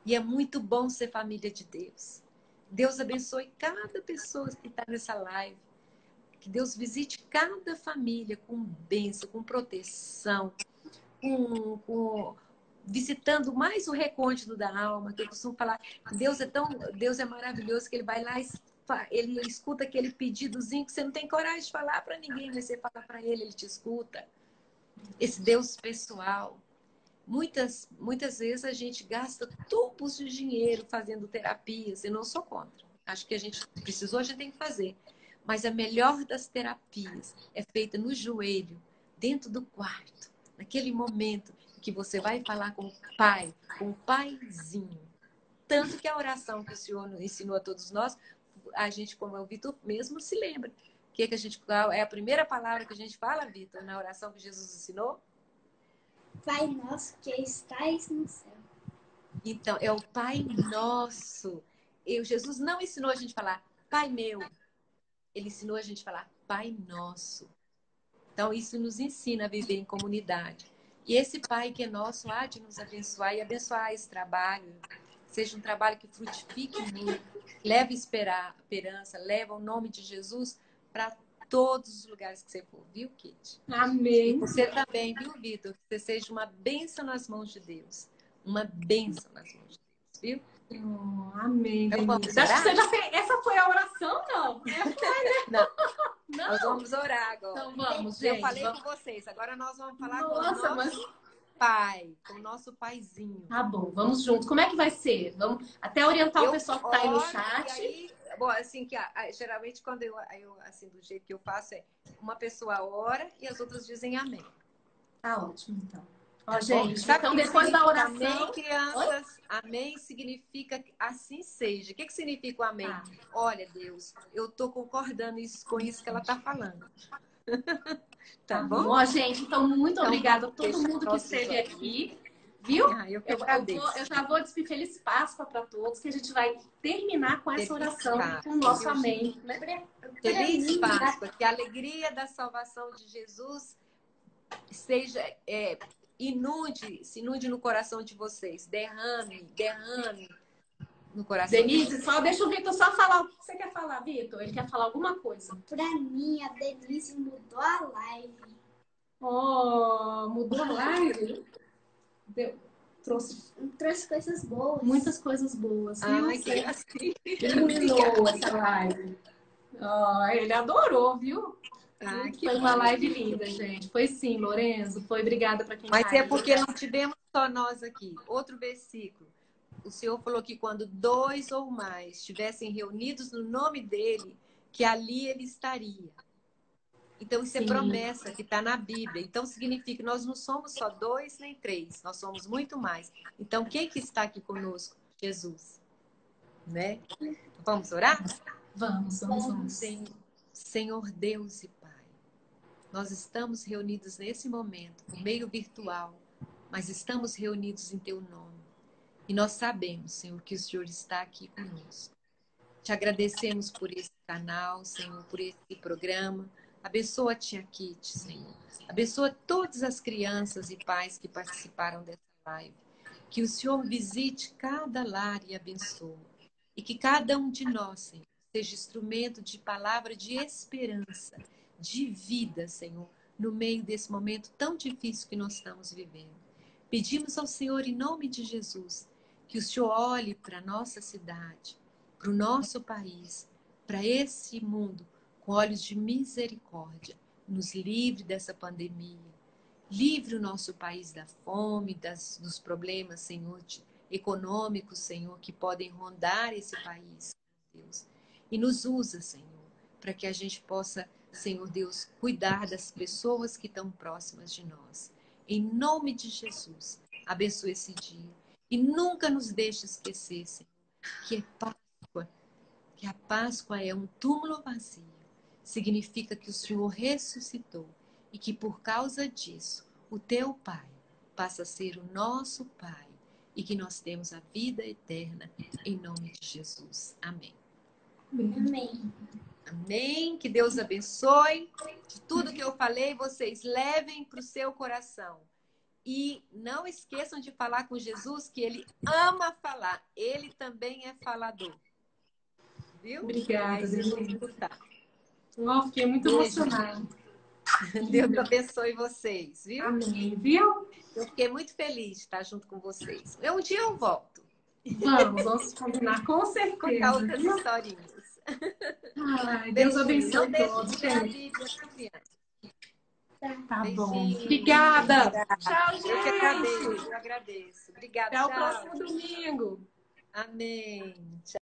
E é muito bom ser família de Deus. Deus abençoe cada pessoa que está nessa live. Que Deus visite cada família com bênção, com proteção, visitando mais o recôndito da alma, que eu costumo falar, Deus é maravilhoso, que ele vai lá, ele escuta aquele pedidozinho que você não tem coragem de falar para ninguém, mas você fala para ele te escuta. Esse Deus pessoal. Muitas vezes a gente gasta tubos de dinheiro fazendo terapias, e não sou contra. Acho que a gente tem que fazer. Mas a melhor das terapias é feita no joelho, dentro do quarto, naquele momento que você vai falar com o pai, com o paizinho. Tanto que a oração que o Senhor ensinou a todos nós, a gente, como o Vitor mesmo, se lembra qual é a primeira palavra que a gente fala, Vitor, na oração que Jesus ensinou? Pai nosso que estais no céu. Então, é o Pai Nosso. Jesus não ensinou a gente a falar Pai meu. Ele ensinou a gente a falar Pai Nosso. Então, isso nos ensina a viver em comunidade. E esse Pai que é nosso há de nos abençoar e abençoar esse trabalho. Seja um trabalho que frutifique muito, leve esperança, leva o nome de Jesus para todos os lugares que você for, viu, Kit? Amém. E você também, viu, Vitor? Que você seja uma bênção nas mãos de Deus. Uma bênção nas mãos de Deus, viu? Amém, então, Denise. Acho que você já fez. Essa foi a oração, não? Não. Nós vamos orar agora. Então vamos, Eu gente. falei com vocês. Agora nós vamos falar com o Nossa, nosso pai, com o nosso paizinho. Tá bom, vamos junto. Como é que vai ser? Vamos até orientar o pessoal que está aí no chat. Aí, bom, assim, geralmente quando eu, assim, do jeito que eu faço é uma pessoa ora e as outras dizem amém. Tá ótimo, então. Ó, Tá gente, sabe então depois da oração... Amém, crianças. Oi? Amém significa assim seja. O que significa o amém? Olha, Deus, eu tô concordando com isso que ela tá falando. Tá bom? Ó, gente, então muito obrigada a todo mundo que esteve aqui. Viu? Eu já vou despedir Feliz Páscoa para todos, que a gente vai terminar com essa oração, com o nosso amém. Feliz Páscoa, que a alegria da salvação de Jesus seja, se inunde no coração de vocês, derrame no coração. Denise, só deixa o Vitor só falar o que você quer falar, Vitor. Ele quer falar alguma coisa. Pra mim, a Denise mudou a live. Oh, mudou a live? Trouxe coisas boas. Muitas coisas boas. Ai, que assim. Iluminou essa live. Oh, ele adorou, viu? Foi uma live linda, gente. Foi sim, Lorenzo. Foi, obrigada para quem Mas é porque não tivemos só nós aqui. Outro versículo. O Senhor falou que quando 2 ou mais estivessem reunidos no nome dele, que ali ele estaria. Então, isso é promessa que está na Bíblia. Então, significa que nós não somos só 2 nem 3, nós somos muito mais. Então, quem que está aqui conosco? Jesus. Né? Vamos orar? Vamos. Senhor Deus e Pai, nós estamos reunidos nesse momento, por meio virtual, mas estamos reunidos em Teu nome. E nós sabemos, Senhor, que o Senhor está aqui conosco. Te agradecemos por esse canal, Senhor, por esse programa. Abençoa a Tia Kit, Senhor. Abençoa todas as crianças e pais que participaram dessa live. Que o Senhor visite cada lar e abençoe. E que cada um de nós, Senhor, seja instrumento de palavra de esperança, de vida, Senhor, no meio desse momento tão difícil que nós estamos vivendo. Pedimos ao Senhor, em nome de Jesus, que o Senhor olhe para a nossa cidade, para o nosso país, para esse mundo, com olhos de misericórdia. Nos livre dessa pandemia. Livre o nosso país da fome, dos problemas, Senhor, econômicos, Senhor, que podem rondar esse país, Deus. E nos usa, Senhor, para que a gente possa, Senhor Deus, cuidar das pessoas que estão próximas de nós. Em nome de Jesus, abençoe esse dia. E nunca nos deixe esquecer, Senhor, que é Páscoa, que a Páscoa é um túmulo vazio. Significa que o Senhor ressuscitou e que por causa disso, o teu Pai passa a ser o nosso Pai e que nós temos a vida eterna em nome de Jesus. Amém. Amém. Amém. Que Deus abençoe. De tudo que eu falei, vocês levem para o seu coração. E não esqueçam de falar com Jesus, que ele ama falar. Ele também é falador. Viu? Obrigada, Deus. Fiquei muito emocionada. Deus abençoe vocês, viu? Amém, viu? Eu fiquei muito feliz de estar junto com vocês. Um dia eu volto. Vamos combinar, com certeza. Contar outras historinhas. Ai, Deus abençoe todos. Tá bom. Obrigada. Tchau, gente. Eu que agradeço. Obrigada. Até o próximo domingo. Amém. Tchau.